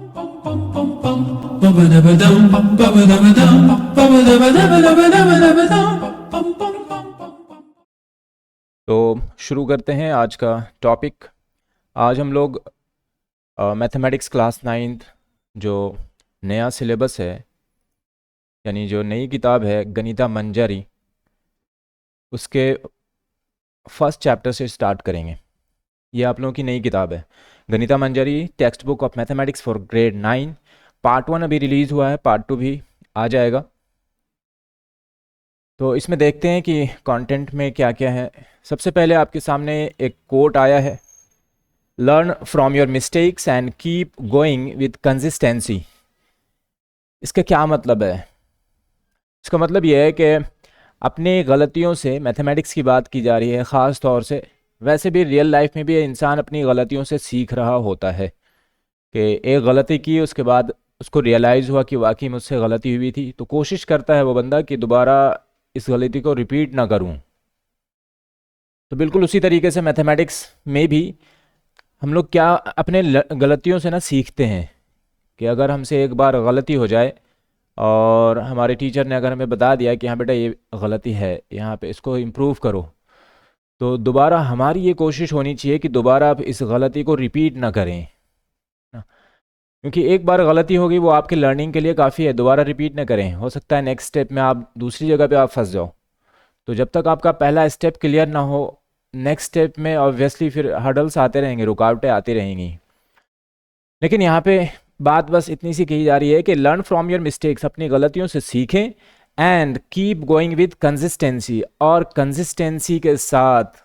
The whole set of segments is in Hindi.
तो शुरू करते हैं आज का टॉपिक। आज हम लोग मैथमेटिक्स क्लास 9th जो नया सिलेबस है, यानी जो नई किताब है गणिता मंजरी, उसके फर्स्ट चैप्टर से स्टार्ट करेंगे। ये आप लोगों की नई किताब है Ganita Manjari textbook of mathematics for grade 9। Part 1 अभी रिलीज़ हुआ है, पार्ट 2 भी आ जाएगा। तो इसमें देखते हैं कि कंटेंट में क्या क्या है। सबसे पहले आपके सामने एक कोट आया है, learn from your mistakes and keep going with consistency. इसका क्या मतलब है? इसका मतलब यह है कि अपनी गलतियों से, मैथमेटिक्स की बात की जा रही है ख़ास तौर से, वैसे भी रियल लाइफ में भी इंसान अपनी गलतियों से सीख रहा होता है कि एक गलती की, उसके बाद उसको रियलाइज़ हुआ कि वाकई मुझसे गलती हुई थी, तो कोशिश करता है वो बंदा कि दोबारा इस गलती को रिपीट ना करूं। तो बिल्कुल उसी तरीके से मैथमेटिक्स में भी हम लोग क्या अपने गलतियों से ना सीखते हैं कि अगर हमसे एक बार गलती हो जाए और हमारे टीचर ने अगर हमें बता दिया कि हाँ बेटा ये गलती है, यहाँ पे इसको इम्प्रूव करो, तो दोबारा हमारी ये कोशिश होनी चाहिए कि दोबारा आप इस गलती को रिपीट ना करें ना। क्योंकि एक बार गलती होगी वो आपके लर्निंग के लिए काफ़ी है, दोबारा रिपीट ना करें। हो सकता है नेक्स्ट स्टेप में आप दूसरी जगह पे आप फंस जाओ। तो जब तक आपका पहला स्टेप क्लियर ना हो, नेक्स्ट स्टेप में ऑब्वियसली फिर हर्डल्स आते रहेंगे, रुकावटें आती रहेंगी। लेकिन यहाँ पे बात बस इतनी सी कही जा रही है कि लर्न फ्रॉम योर मिस्टेक्स, अपनी गलतियों से सीखें, and keep going with consistency, और कंसिस्टेंसी के साथ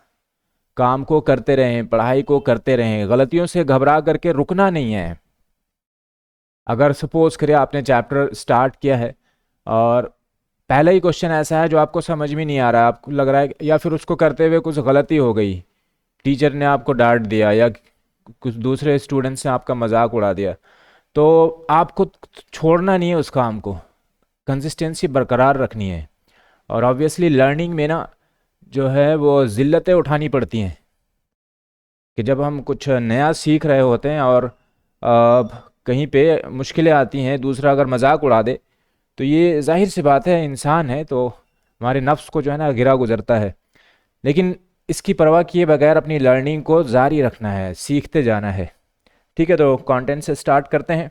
काम को करते रहें, पढ़ाई को करते रहें। गलतियों से घबरा करके रुकना नहीं है। अगर सपोज करें आपने चैप्टर स्टार्ट किया है और पहला ही क्वेश्चन ऐसा है जो आपको समझ में नहीं आ रहा है, आपको लग रहा है, या फिर उसको करते हुए कुछ गलती हो गई, टीचर ने आपको डांट दिया या कुछ दूसरे स्टूडेंट्स ने आपका मजाक उड़ा दिया, तो आपको छोड़ना नहीं है उस काम को, कंसिस्टेंसी बरकरार रखनी है। और ऑब्वियसली लर्निंग में ना जो है वो ज़िल्लतें उठानी पड़ती हैं कि जब हम कुछ नया सीख रहे होते हैं और कहीं पे मुश्किलें आती हैं, दूसरा अगर मजाक उड़ा दे, तो ये जाहिर सी बात है, इंसान है तो हमारे नफ्स को जो है ना गिरा गुजरता है। लेकिन इसकी परवाह किए बगैर अपनी लर्निंग को जारी रखना है, सीखते जाना है। ठीक है, तो कंटेंट से स्टार्ट करते हैं।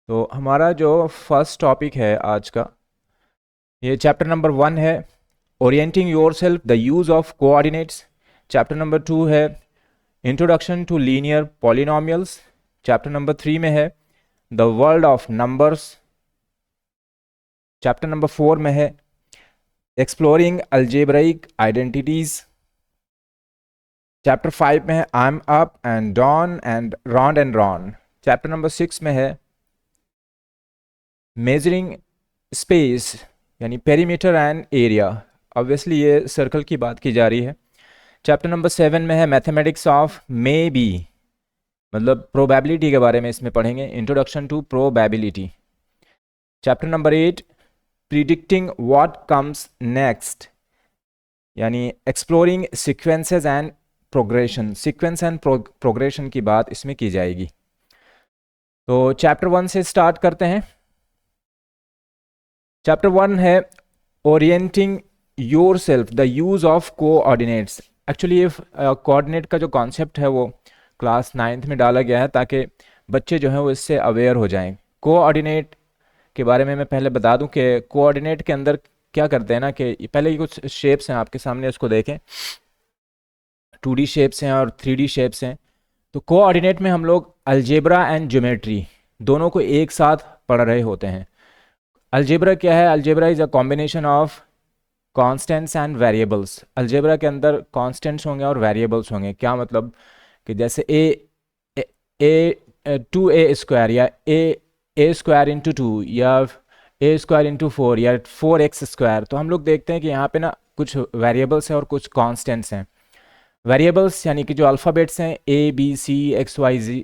तो हमारा जो फर्स्ट टॉपिक है आज का, ये चैप्टर नंबर 1 है, orienting yourself the use of coordinates. Chapter number 2 है introduction to linear polynomials. Chapter number 3 में है the world of numbers. Chapter number 4 में है एक्सप्लोरिंग अलजेब्राइक आइडेंटिटीज। चैप्टर 5 में है I am up and down and round and round. Chapter number 6 में है मेजरिंग स्पेस, यानी पेरीमीटर एंड एरिया। ऑब्वियसली ये सर्कल की बात की जा रही है। चैप्टर नंबर 7 में है मैथमेटिक्स ऑफ मे बी, मतलब प्रोबेबिलिटी के बारे में इसमें पढ़ेंगे, introduction to probability. Chapter number 8 predicting what comes next, यानी exploring sequences and progression. Sequence and progression की बात इसमें की जाएगी। तो चैप्टर 1 से स्टार्ट करते हैं। चैप्टर 1 है orienting yourself the use of coordinates. Actually ये कोऑर्डिनेट का जो कॉन्सेप्ट है वो क्लास 9th में डाला गया है ताकि बच्चे जो हैं वो इससे अवेयर हो जाएं। कोऑर्डिनेट के बारे में मैं पहले बता दूं कि कोऑर्डिनेट के अंदर क्या करते हैं ना, कि पहले ही कुछ शेप्स हैं आपके सामने, उसको देखें। 2D शेप्स हैं और 3D शेप्स हैं। तो कोऑर्डिनेट में हम लोग अलजेब्रा एंड ज्योमेट्री दोनों को एक साथ पढ़ रहे होते हैं। अलजेब्रा क्या है? Algebra is a combination of constants and variables. Algebra के अंदर कॉन्स्टेंट्स होंगे और वेरिएबल्स होंगे। क्या मतलब कि जैसे ए 2a स्क्वायर, या ए स्क्वायर इंटू 2, या ए स्क्वायर इंटू 4, या 4x स्क्वायर। तो हम लोग देखते हैं कि यहाँ पे ना कुछ वेरिएबल्स हैं और कुछ कॉन्स्टेंट्स हैं। वेरिएबल्स यानी कि जो अल्फ़ाबेट्स हैं ABCXYZ,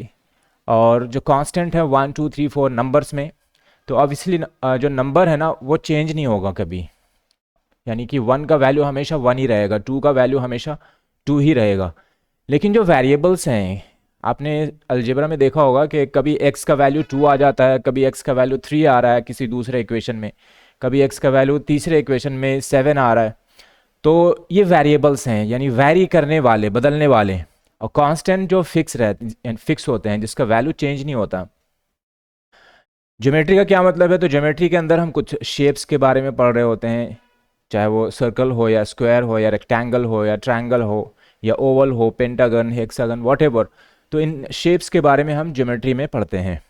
और जो कांस्टेंट है 1 2 3 4 नंबर्स में। तो ऑब्वियसली जो नंबर है ना वो चेंज नहीं होगा कभी, यानी कि 1 का वैल्यू हमेशा 1 ही रहेगा, 2 का वैल्यू हमेशा 2 ही रहेगा। लेकिन जो वेरिएबल्स हैं आपने अलजेब्रा में देखा होगा कि कभी x का वैल्यू 2 आ जाता है, कभी x का वैल्यू 3 आ रहा है किसी दूसरे इक्वेशन में, कभी x का वैल्यू तीसरे इक्वेशन में 7 आ रहा है। तो ये वेरिएबल्स हैं, यानी वैरी करने वाले, बदलने वाले। और कांस्टेंट जो फिक्स होते हैं, जिसका वैल्यू चेंज नहीं होता। ज्योमेट्री का क्या मतलब है? तो ज्योमेट्री के अंदर हम कुछ शेप्स के बारे में पढ़ रहे होते हैं, चाहे वो सर्कल हो या स्क्वायर हो या रेक्टेंगल हो या ट्रायंगल हो या ओवल हो, पेंटागन, हेक्सागन, व्हाटएवर। तो इन शेप्स के बारे में हम ज्योमेट्री में पढ़ते हैं।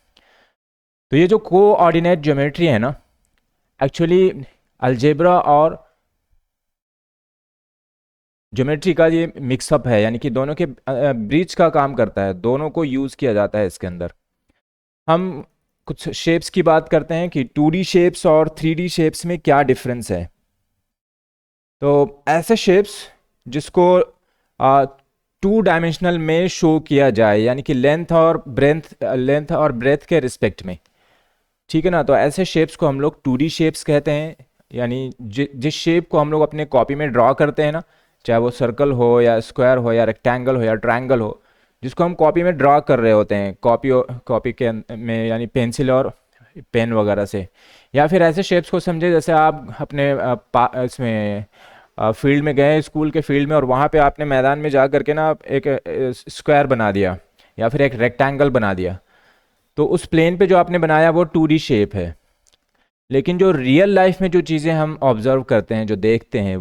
तो ये जो कोऑर्डिनेट ज्योमेट्री है ना, एक्चुअली अलजेब्रा और ज्योमेट्री का ये मिक्सअप है, यानी कि दोनों के ब्रिज का काम करता है, दोनों को यूज़ किया जाता है इसके अंदर। हम कुछ शेप्स की बात करते हैं कि 2D शेप्स और 3D शेप्स में क्या डिफरेंस है। तो ऐसे शेप्स जिसको 2 डायमेंशनल में शो किया जाए, यानी कि लेंथ और ब्रेथ के रिस्पेक्ट में, ठीक है ना। तो ऐसे शेप्स को हम लोग 2D शेप्स कहते हैं, यानी जिस शेप को हम लोग अपने कॉपी में ड्रॉ करते हैं ना, चाहे वो सर्कल हो या स्क्वायर हो या रेक्टेंगल हो या ट्रायंगल हो, जिसको हम कॉपी में ड्रॉ कर रहे होते हैं, कॉपी के में, यानी पेंसिल और पेन वगैरह से। या फिर ऐसे शेप्स को समझे जैसे आप अपने इसमें फील्ड में गए, स्कूल के फील्ड में, और वहाँ पे आपने मैदान में जा करके ना एक स्क्वायर बना दिया या फिर एक रेक्टेंगल बना दिया। तो उस प्लेन पे जो आपने बनाया वो 2D शेप है। लेकिन जो रियल लाइफ में जो चीज़ें हम ऑब्जर्व करते हैं, जो देखते हैं,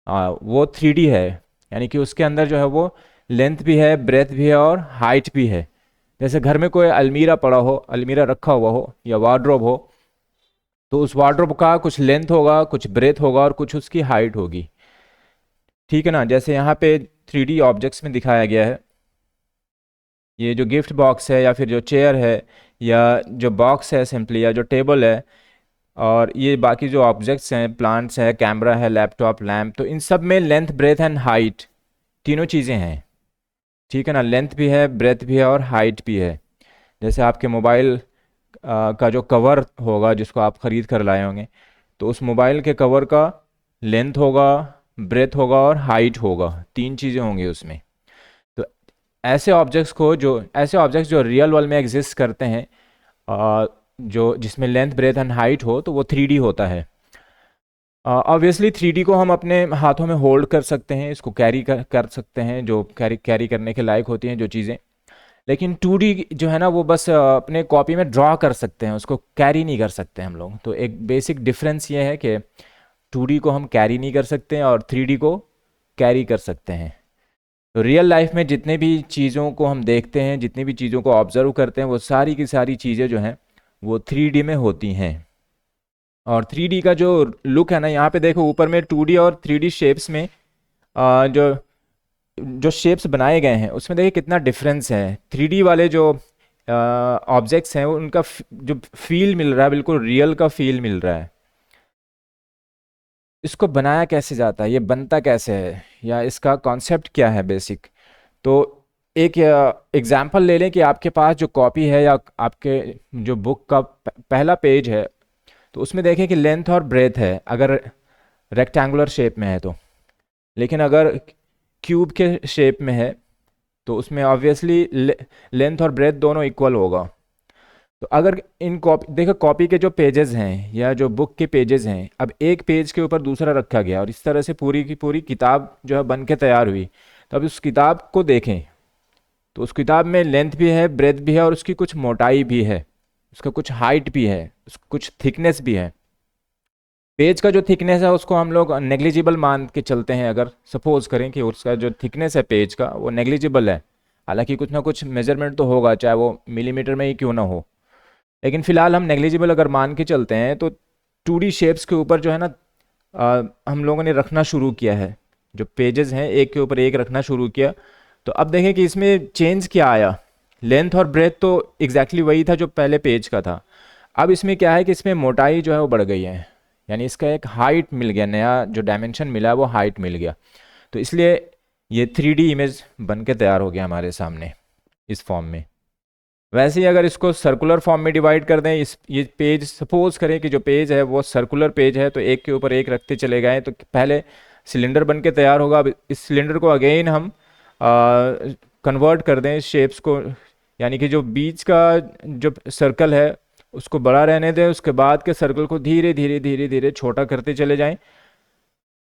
वो 3D है, यानी कि उसके अंदर जो है वो लेंथ भी है, ब्रेथ भी है और हाइट भी है। जैसे घर में कोई अलमीरा पड़ा हो, अलमीरा रखा हुआ हो या वार्डरोब हो, तो उस वार्डरोब का कुछ लेंथ होगा, कुछ ब्रेथ होगा और कुछ उसकी हाइट होगी, ठीक है ना। जैसे यहाँ पे 3D ऑब्जेक्ट्स में दिखाया गया है, ये जो गिफ्ट बॉक्स है या फिर जो चेयर है या जो बॉक्स है सिंपली, या जो टेबल है, और ये बाकी जो ऑब्जेक्ट्स हैं, प्लांट्स है, कैमरा है, लैपटॉप, लैम्प, तो इन सब में लेंथ, ब्रेथ एंड हाइट तीनों चीज़ें हैं, ठीक है ना। लेंथ भी है, ब्रेथ भी है और हाइट भी है। जैसे आपके मोबाइल का जो कवर होगा, जिसको आप ख़रीद कर लाए होंगे, तो उस मोबाइल के कवर का लेंथ होगा, ब्रेथ होगा और हाइट होगा, 3 चीज़ें होंगी उसमें। तो ऐसे ऑब्जेक्ट्स जो रियल वर्ल्ड में एग्जिस्ट करते हैं, जो जिसमें लेंथ, ब्रेथ एंड हाइट हो, तो वो 3D होता है। ऑब्वियसली 3D को हम अपने हाथों में होल्ड कर सकते हैं, इसको कर सकते हैं, जो कैरी करने के लायक होती हैं जो चीज़ें। लेकिन 2D जो है ना, वो बस अपने कॉपी में ड्रॉ कर सकते हैं, उसको कैरी नहीं कर सकते हम लोग। तो एक बेसिक डिफरेंस ये है कि 2D को हम कैरी नहीं कर सकते हैं और 3D को कैरी कर सकते हैं। तो रियल लाइफ में जितने भी चीज़ों को हम देखते हैं, जितनी भी चीज़ों को ऑब्जर्व करते हैं, वो सारी की सारी चीज़ें जो हैं वो 3D में होती हैं। और 3D का जो लुक है ना, यहाँ पे देखो ऊपर में 2D और 3D शेप्स में जो जो शेप्स बनाए गए हैं उसमें देखिए कितना डिफरेंस है। 3D वाले जो ऑब्जेक्ट्स हैं, उनका जो फील मिल रहा है, बिल्कुल रियल का फील मिल रहा है। इसको बनाया कैसे जाता है, ये बनता कैसे है, या इसका कॉन्सेप्ट क्या है बेसिक। तो एक एग्जांपल ले लें कि आपके पास जो कॉपी है या आपके जो बुक का पहला पेज है, तो उसमें देखें कि लेंथ और ब्रेथ है, अगर रेक्टेंगुलर शेप में है तो। लेकिन अगर क्यूब के शेप में है तो उसमें ऑब्वियसली लेंथ और ब्रेथ दोनों इक्वल होगा। तो अगर इन कॉपी देखो, कॉपी के जो पेजेस हैं या जो बुक के पेजेस हैं, अब एक पेज के ऊपर दूसरा रखा गया और इस तरह से पूरी की पूरी किताब जो है बन के तैयार हुई। तो अब उस किताब को देखें तो उस किताब में लेंथ भी है, ब्रेथ भी है और उसकी कुछ मोटाई भी है, उसका कुछ हाइट भी है, कुछ थिकनेस भी है। पेज का जो थिकनेस है उसको हम लोग नेग्लिजिबल मान के चलते हैं। अगर सपोज करें कि उसका जो थिकनेस है पेज का वो नेग्लिजिबल है, हालांकि कुछ ना कुछ मेजरमेंट तो होगा, चाहे वो मिलीमीटर में ही क्यों ना हो, लेकिन फिलहाल हम नेग्लिजिबल अगर मान के चलते हैं। तो 2D शेप्स के ऊपर जो है ना, हम लोगों ने रखना शुरू किया है, जो पेजेस हैं एक के ऊपर एक रखना शुरू किया। तो अब देखें कि इसमें चेंज क्या आया। लेंथ और ब्रेथ तो एग्जैक्टली वही था जो पहले पेज का था। अब इसमें क्या है कि इसमें मोटाई जो है वो बढ़ गई है, यानी इसका एक हाइट मिल गया, नया जो डायमेंशन मिला है वो हाइट मिल गया। तो इसलिए ये 3D इमेज बन के तैयार हो गया हमारे सामने इस फॉर्म में। वैसे ही अगर इसको सर्कुलर फॉर्म में डिवाइड कर दें, ये पेज सपोज करें कि जो पेज है वो सर्कुलर पेज है, तो एक के ऊपर एक रखते चले गए तो पहले सिलेंडर बन के तैयार होगा। अब इस सिलेंडर को अगेन हम कन्वर्ट कर दें शेप्स को, यानी कि जो बीच का जो सर्कल है उसको बड़ा रहने दें, उसके बाद के सर्कल को धीरे धीरे धीरे धीरे छोटा करते चले जाएं,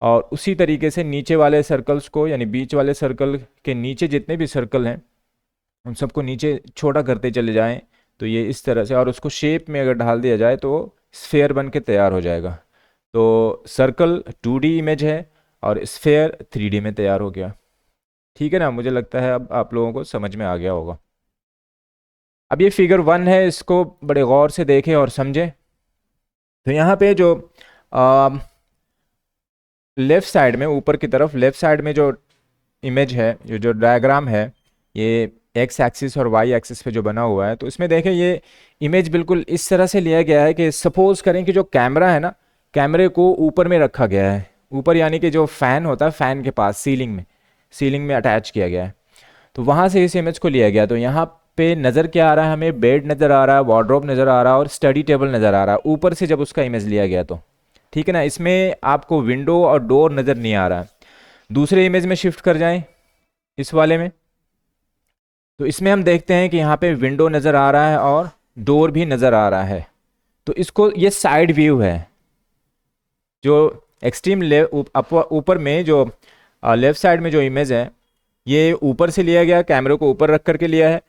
और उसी तरीके से नीचे वाले सर्कल्स को, यानी बीच वाले सर्कल के नीचे जितने भी सर्कल हैं उन सबको नीचे छोटा करते चले जाएं। तो ये इस तरह से, और उसको शेप में अगर ढाल दिया जाए तो स्फेयर बन के तैयार हो जाएगा। तो सर्कल 2D इमेज है और स्फेयर 3D में तैयार हो गया। ठीक है ना, मुझे लगता है अब आप लोगों को समझ में आ गया होगा। अब ये फिगर 1 है, इसको बड़े गौर से देखें और समझें। तो यहाँ पे जो लेफ़्ट साइड में, ऊपर की तरफ लेफ़्ट साइड में जो इमेज है, जो डायग्राम है, ये एक्स एक्सिस और वाई एक्सिस पे जो बना हुआ है, तो इसमें देखें ये इमेज बिल्कुल इस तरह से लिया गया है कि सपोज़ करें कि जो कैमरा है ना, कैमरे को ऊपर में रखा गया है, ऊपर यानी कि जो फ़ैन होता है फ़ैन के पास सीलिंग में अटैच किया गया है। तो वहाँ से इस इमेज को लिया गया। तो यहाँ पे नज़र क्या आ रहा है हमें, बेड नज़र आ रहा है, वार्डरोब नज़र आ रहा है और स्टडी टेबल नज़र आ रहा है ऊपर से जब उसका इमेज लिया गया तो। ठीक है ना, इसमें आपको विंडो और डोर नज़र नहीं आ रहा है। दूसरे इमेज में शिफ्ट कर जाएं, इस वाले में, तो इसमें हम देखते हैं कि यहाँ पे विंडो नज़र आ रहा है और डोर भी नज़र आ रहा है। तो इसको, ये साइड व्यू है। जो एक्सट्रीम ऊपर में जो लेफ़्ट साइड में जो इमेज है, ये ऊपर से लिया गया, कैमरे को ऊपर रख करके लिया है।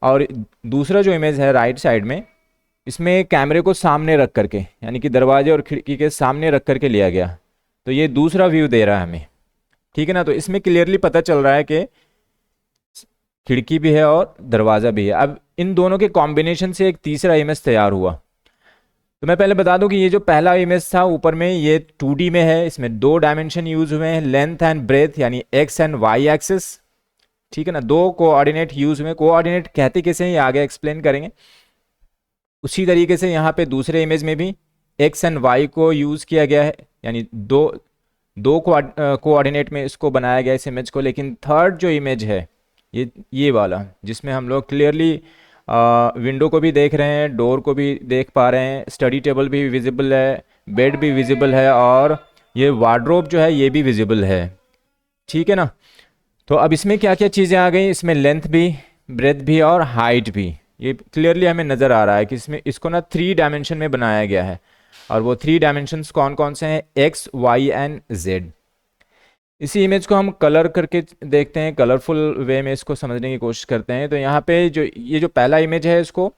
और दूसरा जो इमेज है राइट साइड में, इसमें कैमरे को सामने रख करके, यानी कि दरवाजे और खिड़की के सामने रख करके लिया गया। तो ये दूसरा व्यू दे रहा है हमें। ठीक है ना, तो इसमें क्लियरली पता चल रहा है कि खिड़की भी है और दरवाज़ा भी है। अब इन दोनों के कॉम्बिनेशन से एक तीसरा इमेज तैयार हुआ। तो मैं पहले बता दूं कि ये जो पहला इमेज था ऊपर में, ये 2D में है, इसमें 2 डायमेंशन यूज हुए हैं, लेंथ एंड ब्रेथ, यानी एक्स एंड वाई एक्सिस। ठीक है ना, 2 कोऑर्डिनेट यूज हुए। कोऑर्डिनेट कहते कैसे हैं ये आगे एक्सप्लेन करेंगे। उसी तरीके से यहाँ पे दूसरे इमेज में भी एक्स एंड वाई को यूज किया गया है, यानी दो कोऑर्डिनेट में इसको बनाया गया इस इमेज को। लेकिन थर्ड जो इमेज है, ये वाला, जिसमें हम लोग क्लियरली विंडो को भी देख रहे हैं, डोर को भी देख पा रहे हैं, स्टडी टेबल भी विजिबल है, बेड भी विजिबल है और ये वार्डरोब जो है ये भी विजिबल है। ठीक है ना, तो अब इसमें क्या क्या चीज़ें आ गई, इसमें लेंथ भी, ब्रेथ भी और हाइट भी। ये क्लियरली हमें नज़र आ रहा है कि इसमें इसको ना 3 डायमेंशन में बनाया गया है। और वो 3 डायमेंशंस कौन कौन से हैं, एक्स, वाई एंड जेड। इसी इमेज को हम कलर करके देखते हैं, कलरफुल वे में इसको समझने की कोशिश करते हैं। तो यहाँ पे जो ये जो पहला इमेज है, इसको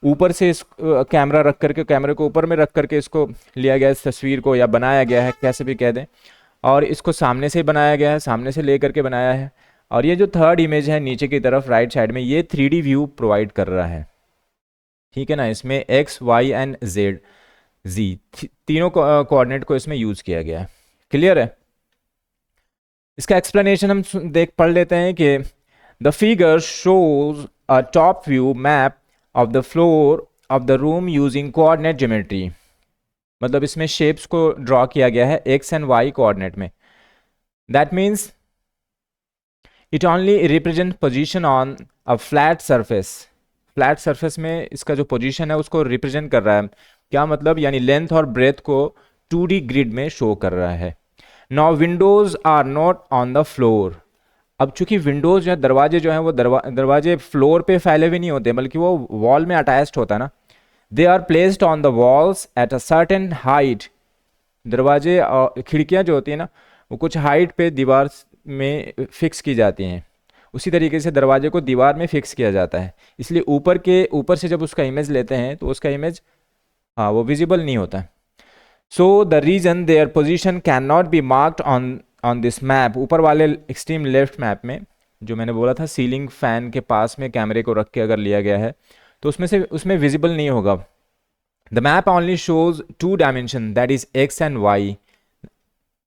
ऊपर से इस कैमरा रख करके, कैमरे को ऊपर में रख करके इसको लिया गया इस तस्वीर को, या बनाया गया है, कैसे भी कह दें। और इसको सामने से बनाया गया है, सामने से ले करके बनाया है। और ये जो थर्ड इमेज है नीचे की तरफ राइट साइड में, ये 3D व्यू प्रोवाइड कर रहा है। ठीक है ना, इसमें एक्स, वाई एंड जेड, जी, तीनों कोऑर्डिनेट को इसमें यूज़ किया गया है। क्लियर है। इसका एक्सप्लेनेशन हम पढ़ लेते हैं कि the figure shows a top view map of the floor of the room using coordinate geometry. मतलब इसमें शेप्स को ड्रॉ किया गया है एक्स एंड वाई कोऑर्डिनेट में। That means it only represent position on a flat surface. Flat surface में इसका जो पोजीशन है उसको रिप्रेजेंट कर रहा है। क्या मतलब, यानी लेंथ और ब्रेथ को 2D ग्रिड में शो कर रहा है। Now windows are not on the floor. अब चूंकि विंडोज या दरवाजे जो हैं वो दरवाजे फ्लोर पे फैले हुए नहीं होते, बल्कि वो वॉल में अटैच्ड होता है ना। They are placed on the walls at a certain height. दरवाजे और खिड़कियाँ जो होती हैं ना, वो कुछ हाइट पे दीवार में फिक्स की जाती हैं। उसी तरीके से दरवाजे को दीवार में फिक्स किया जाता है। इसलिए ऊपर से जब उसका इमेज लेते हैं तो उसका इमेज वो विजिबल नहीं होता। So the reason their position can not be marked on this map. ऊपर वाले एक्सट्रीम लेफ्ट मैप में जो मैंने बोला था, सीलिंग फैन के पास में कैमरे को रख के अगर लिया गया है तो उसमें विजिबल नहीं होगा। The map only shows 2 dimension, that is X and Y,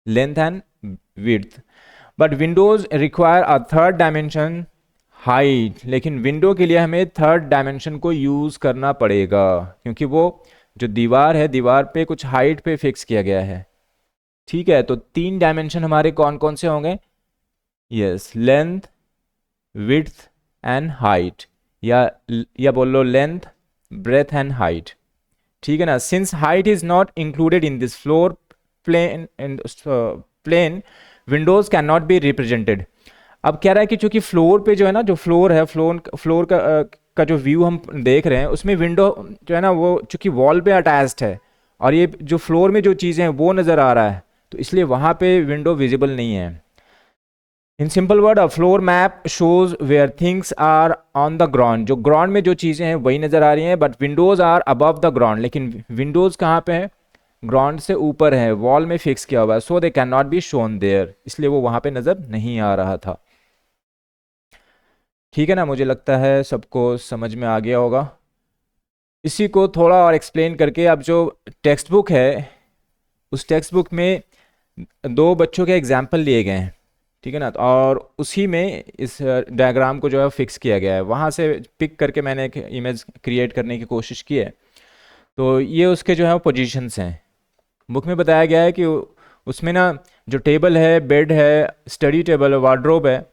length and width. But windows require a third dimension, height. लेकिन विंडो के लिए हमें थर्ड डायमेंशन को यूज़ करना पड़ेगा, क्योंकि वो जो दीवार है, दीवार पे कुछ हाइट पे फिक्स किया गया है। ठीक है, तो 3 डायमेंशन हमारे कौन कौन से होंगे, yes, length, width and height, या बोल लो लेंथ, ब्रेथ एंड हाइट। ठीक है ना, since height is not included in this floor plane windows can not be represented. अब कह रहा है कि चूंकि फ्लोर पे जो है ना, जो फ्लोर है, फ्लोर का जो व्यू हम देख रहे हैं उसमें विंडो जो है ना वो चूंकि वॉल पे अटैच्ड है, और ये जो फ्लोर में जो चीज़ें हैं वो नज़र आ रहा है, तो इसलिए वहाँ पे विंडो विजिबल नहीं है। In simple word, a floor map shows where things are on the ground, जो ग्राउंड में जो चीज़ें हैं वही नज़र आ रही हैं, but windows are above the ground, लेकिन विंडोज़ कहाँ पे है, ग्राउंड से ऊपर है, वॉल में फिक्स किया हुआ है, so they can not be shown there, इसलिए वो वहाँ पे नज़र नहीं आ रहा था। ठीक है ना, मुझे लगता है सबको समझ में आ गया होगा। इसी को थोड़ा और एक्सप्लेन करके, अब जो टेक्स्ट बुक है उस टेक्स्ट बुक में दो बच्चों के एग्जाम्पल लिए गए हैं, ठीक है ना, और उसी में इस डायग्राम को जो है फिक्स किया गया है, वहाँ से पिक करके मैंने एक इमेज क्रिएट करने की कोशिश की है। तो ये उसके जो है पोजीशंस हैं। बुक में बताया गया है कि उसमें ना जो टेबल है, बेड है, स्टडी टेबल, वार्ड्रोब है,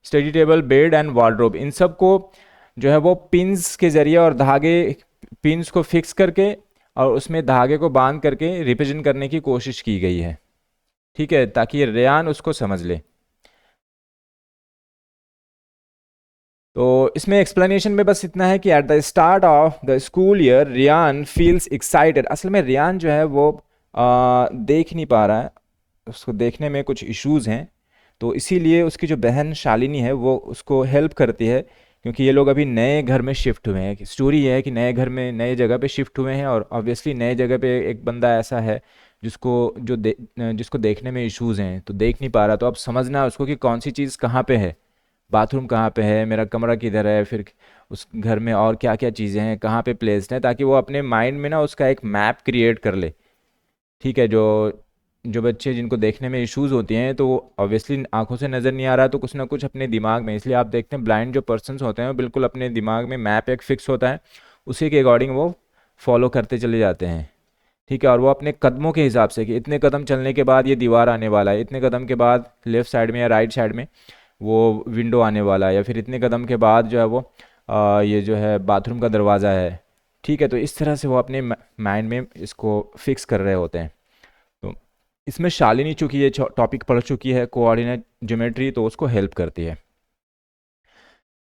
study table, bed and wardrobe, इन सब को जो है वो पिंस के ज़रिए और धागे, पिंस को फिक्स करके और उसमें धागे को बांध करके रिप्रेजेंट करने की कोशिश की गई है, ठीक है, ताकि रेयान उसको समझ ले। तो इसमें एक्सप्लेनेशन में बस इतना है कि at the start of the school year Riyan feels excited. असल में रियान जो है वो देख नहीं पा रहा है, उसको देखने में कुछ इश्यूज़ हैं, तो इसीलिए उसकी जो बहन शालिनी है वो उसको हेल्प करती है, क्योंकि ये लोग अभी नए घर में शिफ्ट हुए हैं। स्टोरी है कि नए घर में, नए जगह पे शिफ्ट हुए हैं, और ऑब्वियसली नए जगह पे एक बंदा ऐसा है जिसको देखने में इश्यूज़ हैं, तो देख नहीं पा रहा, तो अब समझना है उसको कि कौन सी चीज़ कहाँ पे है, बाथरूम कहाँ पे है, मेरा कमरा किधर है, फिर उस घर में और क्या क्या चीज़ें हैं, कहाँ पे प्लेस्ड है, ताकि वो अपने माइंड में ना उसका एक मैप क्रिएट कर ले। ठीक है, जो जो बच्चे जिनको देखने में इश्यूज़ होती हैं, तो ऑब्वियसली आंखों से नज़र नहीं आ रहा, तो कुछ ना कुछ अपने दिमाग में, इसलिए आप देखते हैं ब्लाइंड जो पर्सन्स होते हैं वो बिल्कुल अपने दिमाग में मैप एक फिक्स होता है, उसी के अकॉर्डिंग वो फॉलो करते चले जाते हैं। ठीक है, और वो अपने कदमों के हिसाब से कि इतने कदम चलने के बाद ये दीवार आने वाला है, इतने कदम के बाद लेफ़्ट साइड में या राइट साइड में वो विंडो आने वाला है, या फिर इतने कदम के बाद जो है वो ये जो है बाथरूम का दरवाज़ा है। ठीक है, तो इस तरह से वो अपने माइंड में इसको फिक्स कर रहे होते हैं। तो इसमें शालिनी चूँकि ये टॉपिक पढ़ चुकी है कोऑर्डिनेट ज्योमेट्री, तो उसको हेल्प करती है।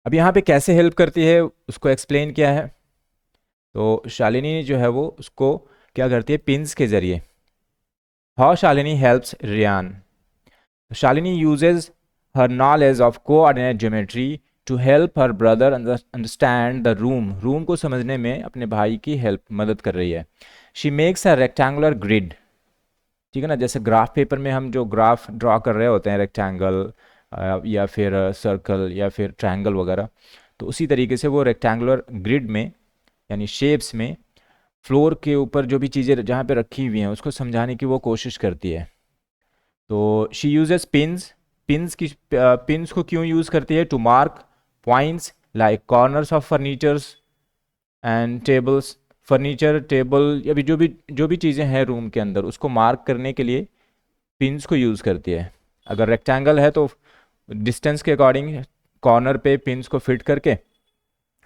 अब यहाँ पे कैसे हेल्प करती है उसको एक्सप्लेन किया है। तो शालिनी जो है वो उसको क्या करती है, पिंस के ज़रिए। How Shalini helps Riyan. Shalini uses her knowledge of coordinate geometry to help her brother understand the room, room को समझने में अपने भाई की हेल्प, मदद कर रही है। she makes a rectangular grid, ठीक है ना, जैसे ग्राफ पेपर में हम जो ग्राफ ड्रॉ कर रहे होते हैं, रेक्टेंगल या फिर सर्कल या फिर ट्रायंगल वगैरह, तो उसी तरीके से वो रेक्टेंगुलर ग्रिड में यानी शेप्स में फ्लोर के ऊपर जो भी चीज़ें जहाँ पे रखी हुई हैं उसको समझाने की वो कोशिश करती है। तो शी यूजेस पिंस, पिंस को क्यों यूज़ करती है, to mark points like corners of furnitures and tables, furniture, table या भी जो भी चीज़ें हैं रूम के अंदर उसको मार्क करने के लिए पिंस को यूज़ करती है। अगर रेक्टेंगल है तो डिस्टेंस के अकॉर्डिंग कॉर्नर पे पिंस को फिट करके,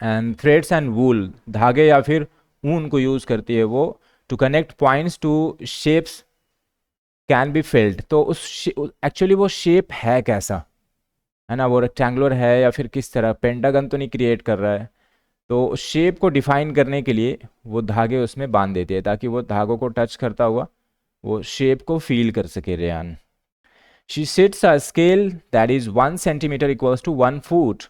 एंड थ्रेड्स एंड वूल, धागे या फिर ऊन को यूज़ करती है वो, to connect points to shapes can be filled. तो उस एक्चुअली वो शेप है कैसा, है ना, वो रेक्टेंगुलर है या फिर किस तरह, पेंटागन तो नहीं क्रिएट कर रहा है, तो उस शेप को डिफाइन करने के लिए वो धागे उसमें बांध देते हैं, ताकि वो धागों को टच करता हुआ वो शेप को फील कर सके Riyan. She sits a scale that is 1 centimetre equals to 1 foot.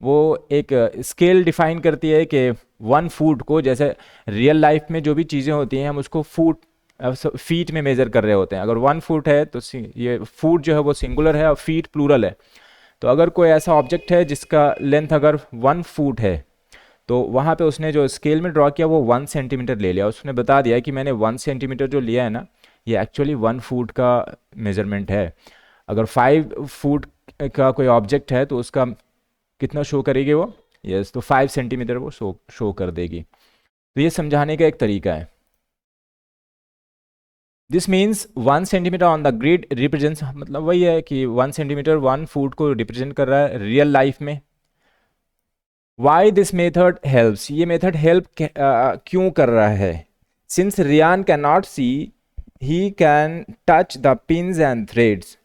वो एक स्केल डिफाइन करती है कि 1 फुट को, जैसे रियल लाइफ में जो भी चीज़ें होती हैं हम उसको फीट में मेज़र कर रहे होते हैं। अगर 1 फुट है तो ये फुट जो है वो सिंगुलर है और फीट प्लूरल है। तो अगर कोई ऐसा ऑब्जेक्ट है जिसका लेंथ अगर 1 फुट है, तो वहाँ पे उसने जो स्केल में ड्रॉ किया वो 1 सेंटीमीटर ले लिया। उसने बता दिया कि मैंने 1 सेंटीमीटर जो लिया है ना, ये एक्चुअली 1 फुट का मेज़रमेंट है। अगर 5 फुट का कोई ऑब्जेक्ट है तो उसका कितना शो करेगी वो, यस, तो 5 सेंटीमीटर वो शो कर देगी। तो ये समझाने का एक तरीका है। This means 1 centimetre on the grid represents, मतलब वही है कि 1 सेंटीमीटर 1 फुट को रिप्रेजेंट कर रहा है रियल लाइफ में। वाई दिस मेथड हेल्प्स, ये मेथड हेल्प क्यों कर रहा है, since Riyan can not see he can touch the pins and threads.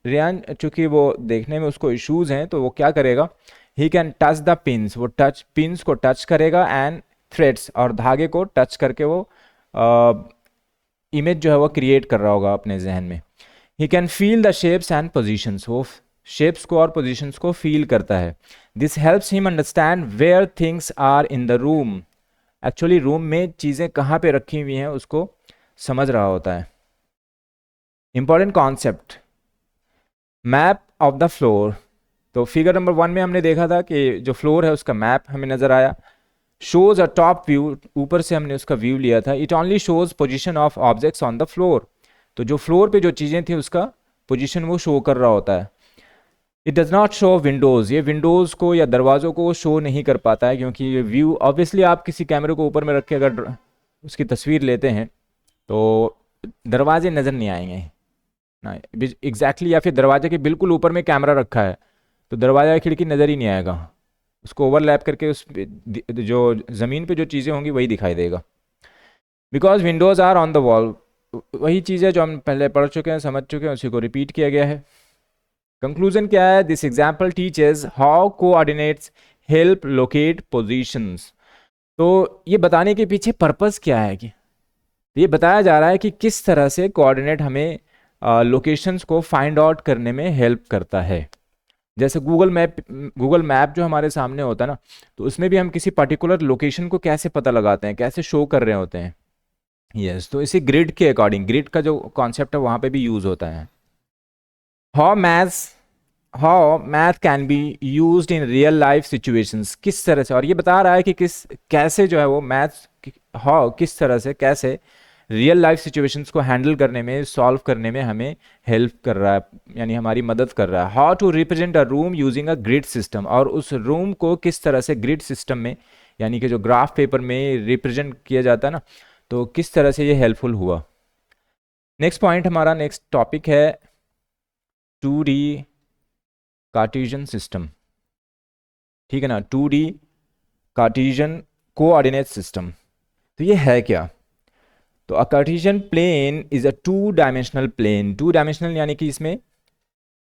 Riyan चूंकि वो देखने में उसको इश्यूज हैं तो वो क्या करेगा, ही कैन टच द पिंस, वो टच पिंस को टच करेगा एंड थ्रेड्स, और धागे को टच करके वो इमेज जो है वो क्रिएट कर रहा होगा अपने जहन में। He can feel the shapes and positions, वो शेप्स को और पोजिशंस को फील करता है। This helps him understand where things are in the room, actually room में चीज़ें कहाँ पे रखी हुई हैं उसको समझ रहा होता है। Important concept, map of the floor. तो फिगर नंबर 1 में हमने देखा था कि जो फ्लोर है उसका मैप हमें नज़र आया। शोज अ टॉप व्यू, ऊपर से हमने उसका व्यू लिया था। It only shows position of objects on the floor, तो जो फ्लोर पे जो चीज़ें थी उसका पोजीशन वो शो कर रहा होता है। It does not show Windows, ये विंडोज़ को या दरवाज़ों को शो नहीं कर पाता है, क्योंकि ये व्यू ऑब्वियसली आप किसी कैमरे को ऊपर में रख के अगर उसकी तस्वीर लेते हैं तो दरवाजे नज़र नहीं आएंगे ना एग्जैक्टली, या फिर दरवाजे के बिल्कुल ऊपर में कैमरा रखा है तो दरवाजा या खिड़की नज़र ही नहीं आएगा, उसको ओवरलैप करके उस जो ज़मीन पे जो चीज़ें होंगी वही दिखाई देगा। Because windows are on the wall, वही चीज़ है जो हम पहले पढ़ चुके हैं, समझ चुके हैं, उसी को रिपीट किया गया है। कंक्लूजन क्या है, this example teaches how coordinates help locate positions. तो ये बताने के पीछे पर्पस क्या है कि ये बताया जा रहा है कि किस तरह से कोऑर्डिनेट हमें लोकेशंस को फाइंड आउट करने में हेल्प करता है। जैसे गूगल मैप जो हमारे सामने होता है ना, तो उसमें भी हम किसी पर्टिकुलर लोकेशन को कैसे पता लगाते हैं, कैसे शो कर रहे होते हैं। यस, तो इसी ग्रिड के अकॉर्डिंग, ग्रिड का जो कॉन्सेप्ट है वहाँ पे भी यूज़ होता है। How math can be used in real life situations, किस तरह से, और ये बता रहा है कि कैसे जो है वो मैथ हाउ किस तरह से कैसे रियल लाइफ सिचुएशंस को हैंडल करने में, सॉल्व करने में हमें हेल्प कर रहा है, यानी हमारी मदद कर रहा है। How to represent a room using a grid system, और उस रूम को किस तरह से ग्रिड सिस्टम में, यानी कि जो ग्राफ पेपर में रिप्रेजेंट किया जाता है ना, तो किस तरह से ये हेल्पफुल हुआ। नेक्स्ट पॉइंट, हमारा नेक्स्ट टॉपिक है 2D कार्टेशियन सिस्टम। ठीक है ना, 2D कार्टेशियन कोऑर्डिनेट सिस्टम। तो ये है क्या, तो a Cartesian plane is a 2 dimensional plane. 2 dimensional यानी कि इसमें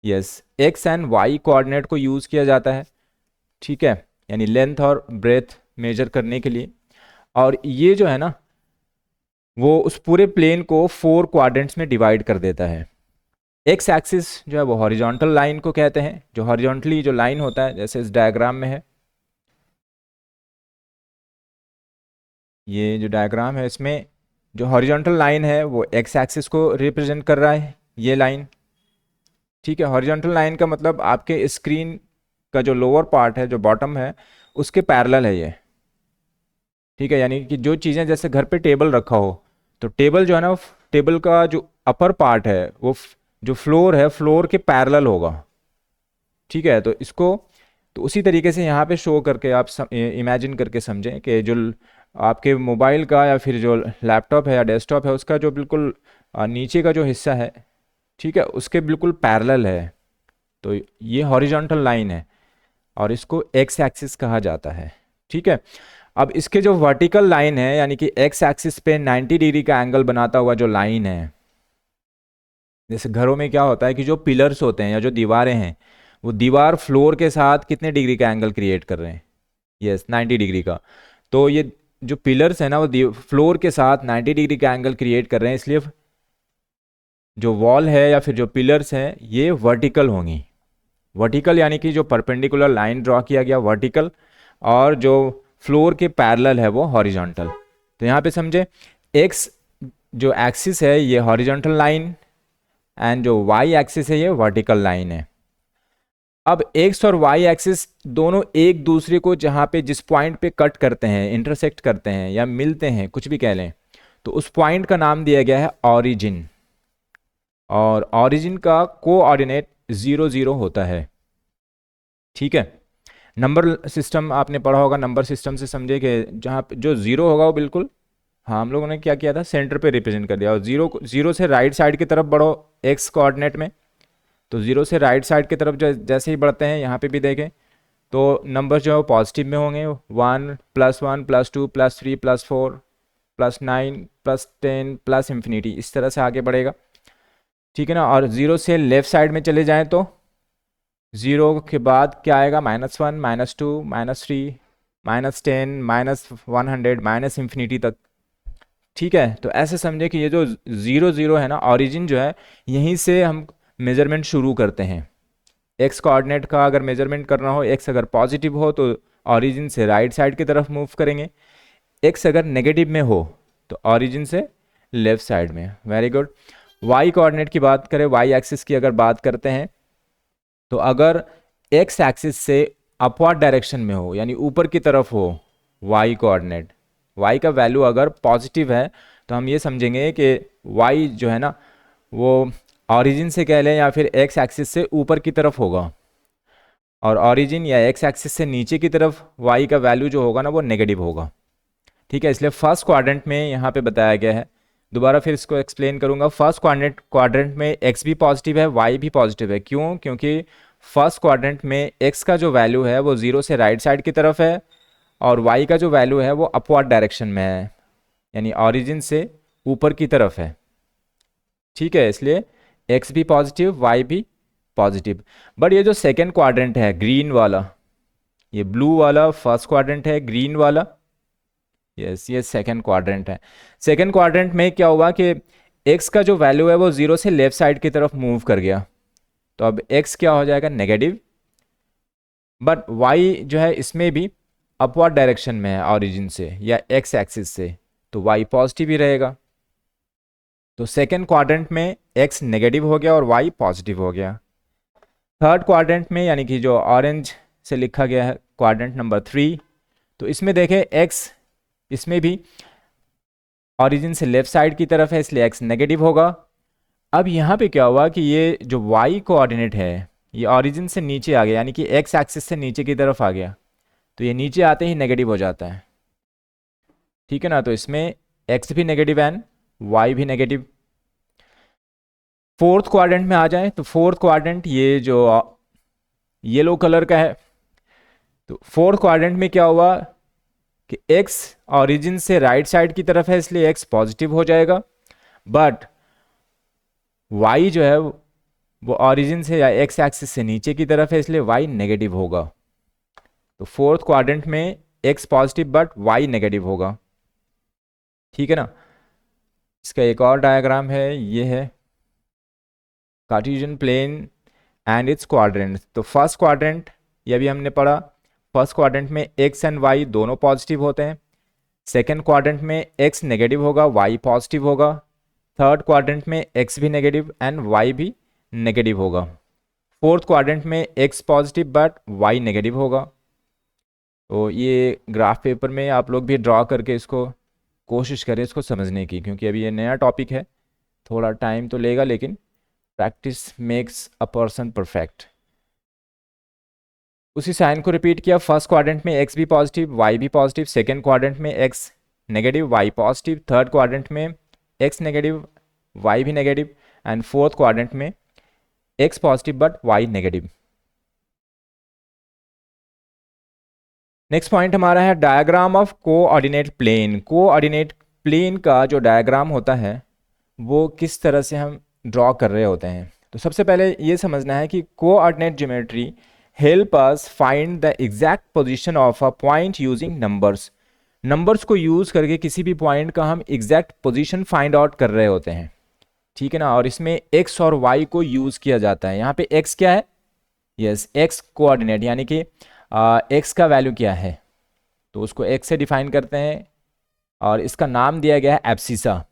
यस एक्स एंड वाई कोऑर्डिनेट को यूज़ किया जाता है, ठीक है, यानी लेंथ और ब्रेथ मेजर करने के लिए। और ये जो है ना वो उस पूरे प्लेन को 4 क्वाड्रेंट्स में डिवाइड कर देता है। एक्स एक्सिस जो है वो हॉरिजॉन्टल लाइन को कहते हैं, जो हॉरिजॉन्टली जो लाइन होता है जैसे इस डायग्राम में है, ये जो डायग्राम है इसमें जो हॉरिजॉन्टल लाइन है वो एक्स एक्सिस को रिप्रेजेंट कर रहा है, ये लाइन। ठीक है, हॉरिजॉन्टल लाइन का मतलब आपके स्क्रीन का जो लोअर पार्ट है, जो बॉटम है, उसके पैरेलल है ये। ठीक है, यानी कि जो चीज़ें जैसे घर पे टेबल रखा हो, तो टेबल जो है ना, टेबल का जो अपर पार्ट है वो जो फ्लोर है, फ्लोर के पैरेलल होगा। ठीक है, तो इसको तो उसी तरीके से यहाँ पे शो करके आप इमेजिन करके समझें कि जो आपके मोबाइल का या फिर जो लैपटॉप है या डेस्कटॉप है उसका जो बिल्कुल नीचे का जो हिस्सा है, ठीक है, उसके बिल्कुल पैरेलल है, तो ये हॉरिजॉन्टल लाइन है और इसको एक्स एक्सिस कहा जाता है। ठीक है, अब इसके जो वर्टिकल लाइन है, यानी कि एक्स एक्सिस पे 90 डिग्री का एंगल बनाता हुआ जो लाइन है, जैसे घरों में क्या होता है कि जो पिलर्स होते हैं या जो दीवारें हैं, वो दीवार फ्लोर के साथ कितने डिग्री का एंगल क्रिएट कर रहे हैं, यस 90 डिग्री का। तो ये जो पिलर्स है ना वो फ्लोर के साथ 90 डिग्री का एंगल क्रिएट कर रहे हैं, इसलिए जो वॉल है या फिर जो पिलर्स हैं ये वर्टिकल होंगी। वर्टिकल यानी कि जो परपेंडिकुलर लाइन ड्रॉ किया गया वर्टिकल, और जो फ्लोर के पैरेलल है वो हॉरिजॉन्टल। तो यहाँ पे समझे, एक्स जो एक्सिस है ये हॉरिजॉन्टल लाइन एंड जो वाई एक्सिस है ये वर्टिकल लाइन है। अब एक्स और वाई एक्सिस दोनों एक दूसरे को जहाँ पे जिस पॉइंट पे कट करते हैं, इंटरसेक्ट करते हैं या मिलते हैं, कुछ भी कह लें, तो उस पॉइंट का नाम दिया गया है ऑरिजिन। और ऑरिजिन का कोऑर्डिनेट 0 0 होता है। ठीक है, नंबर सिस्टम आपने पढ़ा होगा, नंबर सिस्टम से समझे कि जहाँ पे जो 0 होगा वो बिल्कुल, हाँ हम लोगों ने क्या किया था, सेंटर पे रिप्रेजेंट कर दिया। और 0 से राइट साइड की तरफ बढ़ो एक्स कोऑर्डिनेट में, तो 0 से राइट साइड की तरफ जैसे ही बढ़ते हैं, यहाँ पे भी देखें तो नंबर जो है पॉजिटिव में होंगे, 1 +1 +2 +3 +4 +9 +10 प्लस इन्फिनिटी, इस तरह से आगे बढ़ेगा। ठीक है ना। और 0 से लेफ्ट साइड में चले जाएं तो 0 के बाद क्या आएगा, -1, -2, -3, -10, -100, माइनस इन्फिनिटी तक। ठीक है, तो ऐसे समझे कि ये जो 0 0 है ना, ऑरिजिन जो है यहीं से हम मेजरमेंट शुरू करते हैं। एक्स कोऑर्डिनेट का अगर मेजरमेंट करना हो, एक्स अगर पॉजिटिव हो तो ऑरिजिन से राइट साइड की तरफ मूव करेंगे, एक्स अगर नेगेटिव में हो तो ऑरिजिन से लेफ्ट साइड में। Very good. वाई कोऑर्डिनेट की बात करें, वाई एक्सिस की अगर बात करते हैं, तो अगर एक्स एक्सिस से अपवर्ड डायरेक्शन में हो यानी ऊपर की तरफ हो वाई कोऑर्डिनेट, वाई का वैल्यू अगर पॉजिटिव है तो हम ये समझेंगे कि वाई जो है ना वो ऑरिजिन से कह लें या फिर एक्स एक्सिस से ऊपर की तरफ होगा, और ऑरिजिन या एक्स एक्सिस से नीचे की तरफ वाई का वैल्यू जो होगा ना वो नेगेटिव होगा। ठीक है, इसलिए फर्स्ट क्वाड्रेंट में यहाँ पे बताया गया है, दोबारा फिर इसको एक्सप्लेन करूँगा। फर्स्ट क्वाड्रेंट में एक्स भी पॉजिटिव है, वाई भी पॉजिटिव है। क्यों? क्योंकि फर्स्ट क्वाड्रेंट में एक्स का जो वैल्यू है वो 0 से राइट साइड की तरफ है, और वाई का जो वैल्यू है वो अपवर्ड डायरेक्शन में है, यानी ऑरिजिन से ऊपर की तरफ है। ठीक है, इसलिए एक्स भी पॉजिटिव, वाई भी पॉजिटिव। बट ये जो सेकेंड क्वाड्रेंट है ग्रीन वाला, ये ब्लू वाला फर्स्ट क्वाड्रेंट है, ग्रीन वाला यस ये सेकेंड क्वाड्रेंट है। सेकेंड क्वाड्रेंट में क्या हुआ कि एक्स का जो वैल्यू है वो 0 से लेफ्ट साइड की तरफ मूव कर गया, तो अब एक्स क्या हो जाएगा, नेगेटिव। बट वाई जो है इसमें भी अपवर्ड डायरेक्शन में है ऑरिजिन से या एक्स एक्सिस से, तो वाई पॉजिटिव ही रहेगा। तो सेकेंड क्वाड्रेंट में एक्स नेगेटिव हो गया और वाई पॉजिटिव हो गया। थर्ड क्वाड्रेंट में यानी कि जो ऑरेंज से लिखा गया है क्वाड्रेंट नंबर 3, तो इसमें देखें एक्स इसमें भी ऑरिजिन से लेफ्ट साइड की तरफ है, इसलिए एक्स नेगेटिव होगा। अब यहाँ पे क्या हुआ कि ये जो वाई कोऑर्डिनेट है ये ऑरिजिन से नीचे आ गया, यानी कि एक्स एक्सिस से नीचे की तरफ आ गया, तो ये नीचे आते ही नेगेटिव हो जाता है। ठीक है ना, तो इसमें एक्स भी नेगेटिव एंड वाई भी नेगेटिव। फोर्थ क्वाड्रेंट में आ जाए तो फोर्थ क्वाड्रेंट ये जो येलो कलर का है, तो फोर्थ क्वाड्रेंट में क्या हुआ कि x ऑरिजिन से राइट साइड की तरफ है, इसलिए x पॉजिटिव हो जाएगा। बट y जो है वो ऑरिजिन से या x एक्सिस से नीचे की तरफ है, इसलिए y नेगेटिव होगा। तो फोर्थ क्वाड्रेंट में x positive but y negative होगा। ठीक है ना। इसका एक और डायग्राम है, ये है Cartesian plane and its quadrant. तो फर्स्ट क्वाड्रेंट ये भी हमने पढ़ा, फर्स्ट क्वाड्रेंट में x एंड y दोनों पॉजिटिव होते हैं। सेकेंड क्वाड्रेंट में x नेगेटिव होगा, y पॉजिटिव होगा। थर्ड क्वाड्रेंट में x भी नेगेटिव एंड y भी नेगेटिव होगा। फोर्थ क्वाड्रेंट में x positive but y negative होगा। तो ये ग्राफ पेपर में आप लोग भी ड्रॉ करके इसको कोशिश करें इसको समझने की, क्योंकि अभी ये नया टॉपिक है, थोड़ा टाइम तो लेगा, लेकिन practice makes a person perfect. उसी साइन को रिपीट किया, फर्स्ट क्वाड्रेंट में x भी पॉजिटिव y भी पॉजिटिव, सेकेंड क्वाड्रेंट में x negative y positive, third quadrant में x नेगेटिव y भी नेगेटिव, एंड फोर्थ क्वाड्रेंट में x positive but y negative. Next point हमारा है diagram of coordinate plane. Coordinate plane का जो डायग्राम होता है वो किस तरह से हम ड्रॉ कर रहे होते हैं। तो सबसे पहले ये समझना है कि coordinate geometry help us find the exact position of a point using numbers. Numbers को यूज़ करके किसी भी पॉइंट का हम एग्जैक्ट पोजीशन फाइंड आउट कर रहे होते हैं। ठीक है ना, और इसमें x और y को यूज़ किया जाता है। यहाँ पे x क्या है, यस x कोऑर्डिनेट, यानी कि x का वैल्यू क्या है, तो उसको x से डिफाइन करते हैं और इसका नाम दिया गया है एब्सिसा।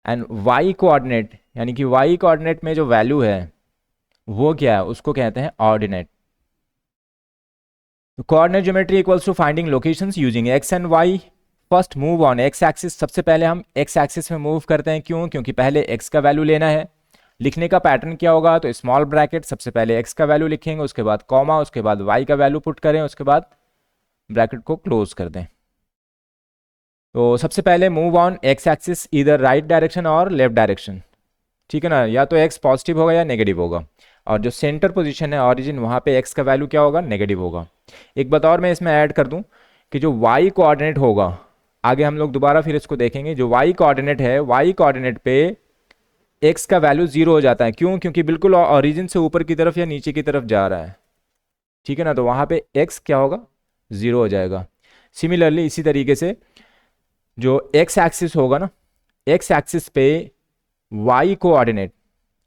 एंड y कोऑर्डिनेट यानी कि y कोऑर्डिनेट में जो वैल्यू है वो क्या है, उसको कहते हैं ऑर्डिनेट। तो coordinate geometry equals to finding locations using x and y। First move on x axis, सबसे पहले हम x एक्सिस में मूव करते हैं। क्यों? क्योंकि पहले x का वैल्यू लेना है। लिखने का पैटर्न क्या होगा, तो स्मॉल ब्रैकेट, सबसे पहले x का वैल्यू लिखेंगे, उसके बाद कॉमा, उसके बाद y का वैल्यू पुट करें, उसके बाद ब्रैकेट को क्लोज कर दें। तो सबसे पहले मूव ऑन x एक्सिस इधर राइट डायरेक्शन और लेफ्ट डायरेक्शन। ठीक है ना, या तो x पॉजिटिव होगा या नेगेटिव होगा, और जो सेंटर पोजीशन है ऑरिजिन वहाँ पे x का वैल्यू क्या होगा, नेगेटिव होगा। एक बात और मैं इसमें ऐड कर दूं कि जो y कोऑर्डिनेट होगा, आगे हम लोग दोबारा फिर इसको देखेंगे, जो y कोऑर्डिनेट है, y कोऑर्डिनेट पे एक्स का वैल्यू जीरो हो जाता है। क्यों? क्योंकि बिल्कुल ओरिजिन से ऊपर की तरफ या नीचे की तरफ जा रहा है, ठीक है ना, तो वहाँ पे एक्स क्या होगा, ज़ीरो हो जाएगा। सिमिलरली इसी तरीके से जो एक्स एक्सिस होगा ना, एक्स एक्सिस पे वाई कोऑर्डिनेट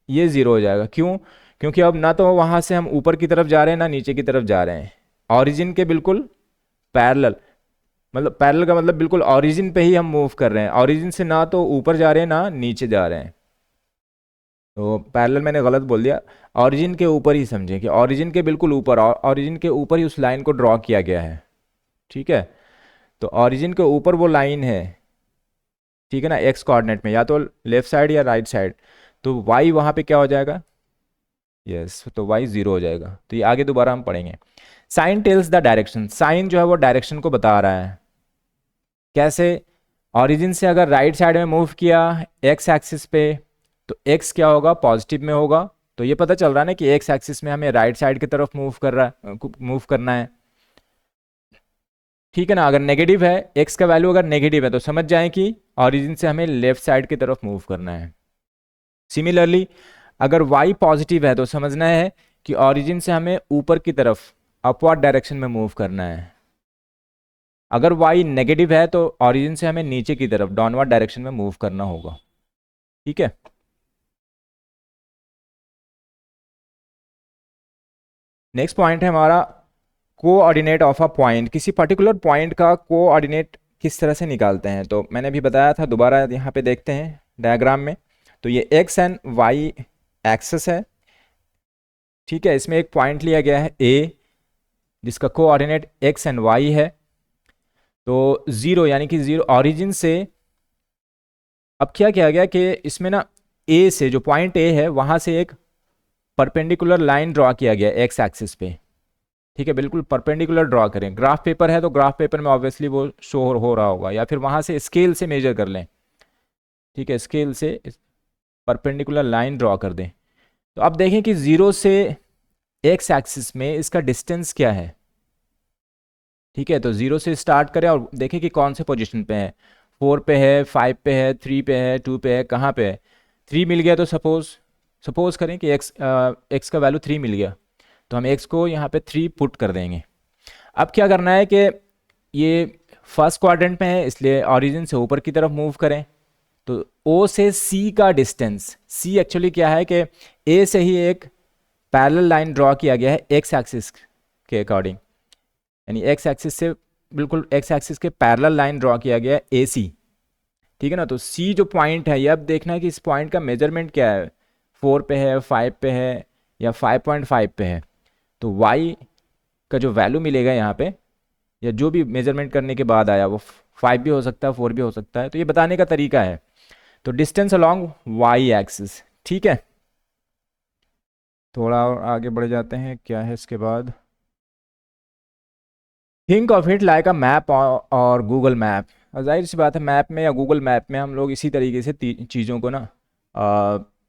ये ज़ीरो हो जाएगा। क्यों? क्योंकि अब ना तो वहाँ से हम ऊपर की तरफ जा रहे हैं ना नीचे की तरफ जा रहे हैं, ऑरिजिन के बिल्कुल पैरेलल, मतलब पैरेलल का मतलब बिल्कुल ऑरिजिन पे ही हम मूव कर रहे हैं, ऑरिजिन से ना तो ऊपर जा रहे हैं ना नीचे जा रहे हैं। तो पैरेलल मैंने गलत बोल दिया, ऑरिजिन के ऊपर ही समझें कि ऑरिजिन के बिल्कुल ऊपर, ऑरिजिन के ऊपर ही उस लाइन को ड्रॉ किया गया है, ठीक है। तो ऑरिजिन के ऊपर वो लाइन है, ठीक है ना, एक्स कोऑर्डिनेट में या तो लेफ्ट साइड या राइट साइड, तो वाई वहाँ पे क्या हो जाएगा, यस, तो वाई ज़ीरो हो जाएगा। तो ये आगे दोबारा हम पढ़ेंगे। Sign tells the direction, sign जो है वो डायरेक्शन को बता रहा है। कैसे? ऑरिजिन से अगर राइट साइड में मूव किया एक्स एक्सिस पे, तो एक्स क्या होगा, पॉजिटिव में होगा। तो ये पता चल रहा है ना कि एक्स एक्सिस में हमें राइट साइड की तरफ मूव कर रहा है, मूव करना है, ठीक है ना। अगर नेगेटिव है, एक्स का वैल्यू अगर नेगेटिव है तो समझ जाएं कि ऑरिजिन से हमें लेफ्ट साइड की तरफ मूव करना है। सिमिलरली अगर वाई पॉजिटिव है तो समझना है कि ऑरिजिन से हमें ऊपर की तरफ अपवर्ड डायरेक्शन में मूव करना है। अगर वाई नेगेटिव है तो ऑरिजिन से हमें नीचे की तरफ डाउनवर्ड डायरेक्शन में मूव करना होगा, ठीक है। नेक्स्ट पॉइंट है हमारा कोऑर्डिनेट ऑफ अ पॉइंट। किसी पर्टिकुलर पॉइंट का कोऑर्डिनेट किस तरह से निकालते हैं, तो मैंने अभी बताया था, दोबारा यहाँ पे देखते हैं डायग्राम में। तो ये एक्स एंड वाई एक्सेस है, ठीक है। इसमें एक पॉइंट लिया गया है ए, जिसका कोऑर्डिनेट एक्स एंड वाई है। तो ज़ीरो यानी कि ज़ीरो ऑरिजिन से, अब क्या किया गया कि इसमें ना ए से, जो पॉइंट ए है वहाँ से एक परपेंडिकुलर लाइन ड्रॉ किया गया एक्स एक्सिस पे, ठीक है, बिल्कुल परपेंडिकुलर ड्रॉ करें। ग्राफ पेपर है तो ग्राफ पेपर में ऑब्वियसली वो शो हो रहा होगा, या फिर वहाँ से स्केल से मेजर कर लें, ठीक है, स्केल से परपेंडिकुलर लाइन ड्रॉ कर दें। तो अब देखें कि ज़ीरो से एक्स एक्सिस में इसका डिस्टेंस क्या है, ठीक है। तो ज़ीरो से स्टार्ट करें और देखें कि कौन से पोजीशन पे है, 4 पे है, 5 पे है, 3 पे है, 2 पे है, कहाँ पे है। 3 मिल गया तो सपोज करें कि एक्स का वैल्यू 3 मिल गया, तो हम एक्स को यहाँ पे 3 पुट कर देंगे। अब क्या करना है कि ये फर्स्ट क्वाड्रेंट में है इसलिए ऑरिजिन से ऊपर की तरफ मूव करें। तो ओ से सी का डिस्टेंस, सी एक्चुअली क्या है कि ए से ही एक पैरेलल लाइन ड्रॉ किया गया है एक्स एक्सिस के अकॉर्डिंग, यानी एक्स एक्सिस से बिल्कुल एक्स एक्सिस के पैरेलल लाइन ड्रॉ किया गया है ए सी, ठीक है ना। तो सी जो पॉइंट है, ये अब देखना है कि इस पॉइंट का मेजरमेंट क्या है, 4 पे है, 5 पे है या 5.5 पे है। तो वाई का जो वैल्यू मिलेगा यहाँ पे, या जो भी मेजरमेंट करने के बाद आया, वो 5 भी हो सकता है, 4 भी हो सकता है। तो ये बताने का तरीका है। तो डिस्टेंस अलोंग वाई एक्सिस, ठीक है। थोड़ा और आगे बढ़ जाते हैं, क्या है इसके बाद। Think of it like a map और गूगल मैप। जाहिर सी बात है, मैप में या गूगल मैप में हम लोग इसी तरीके से चीज़ों को ना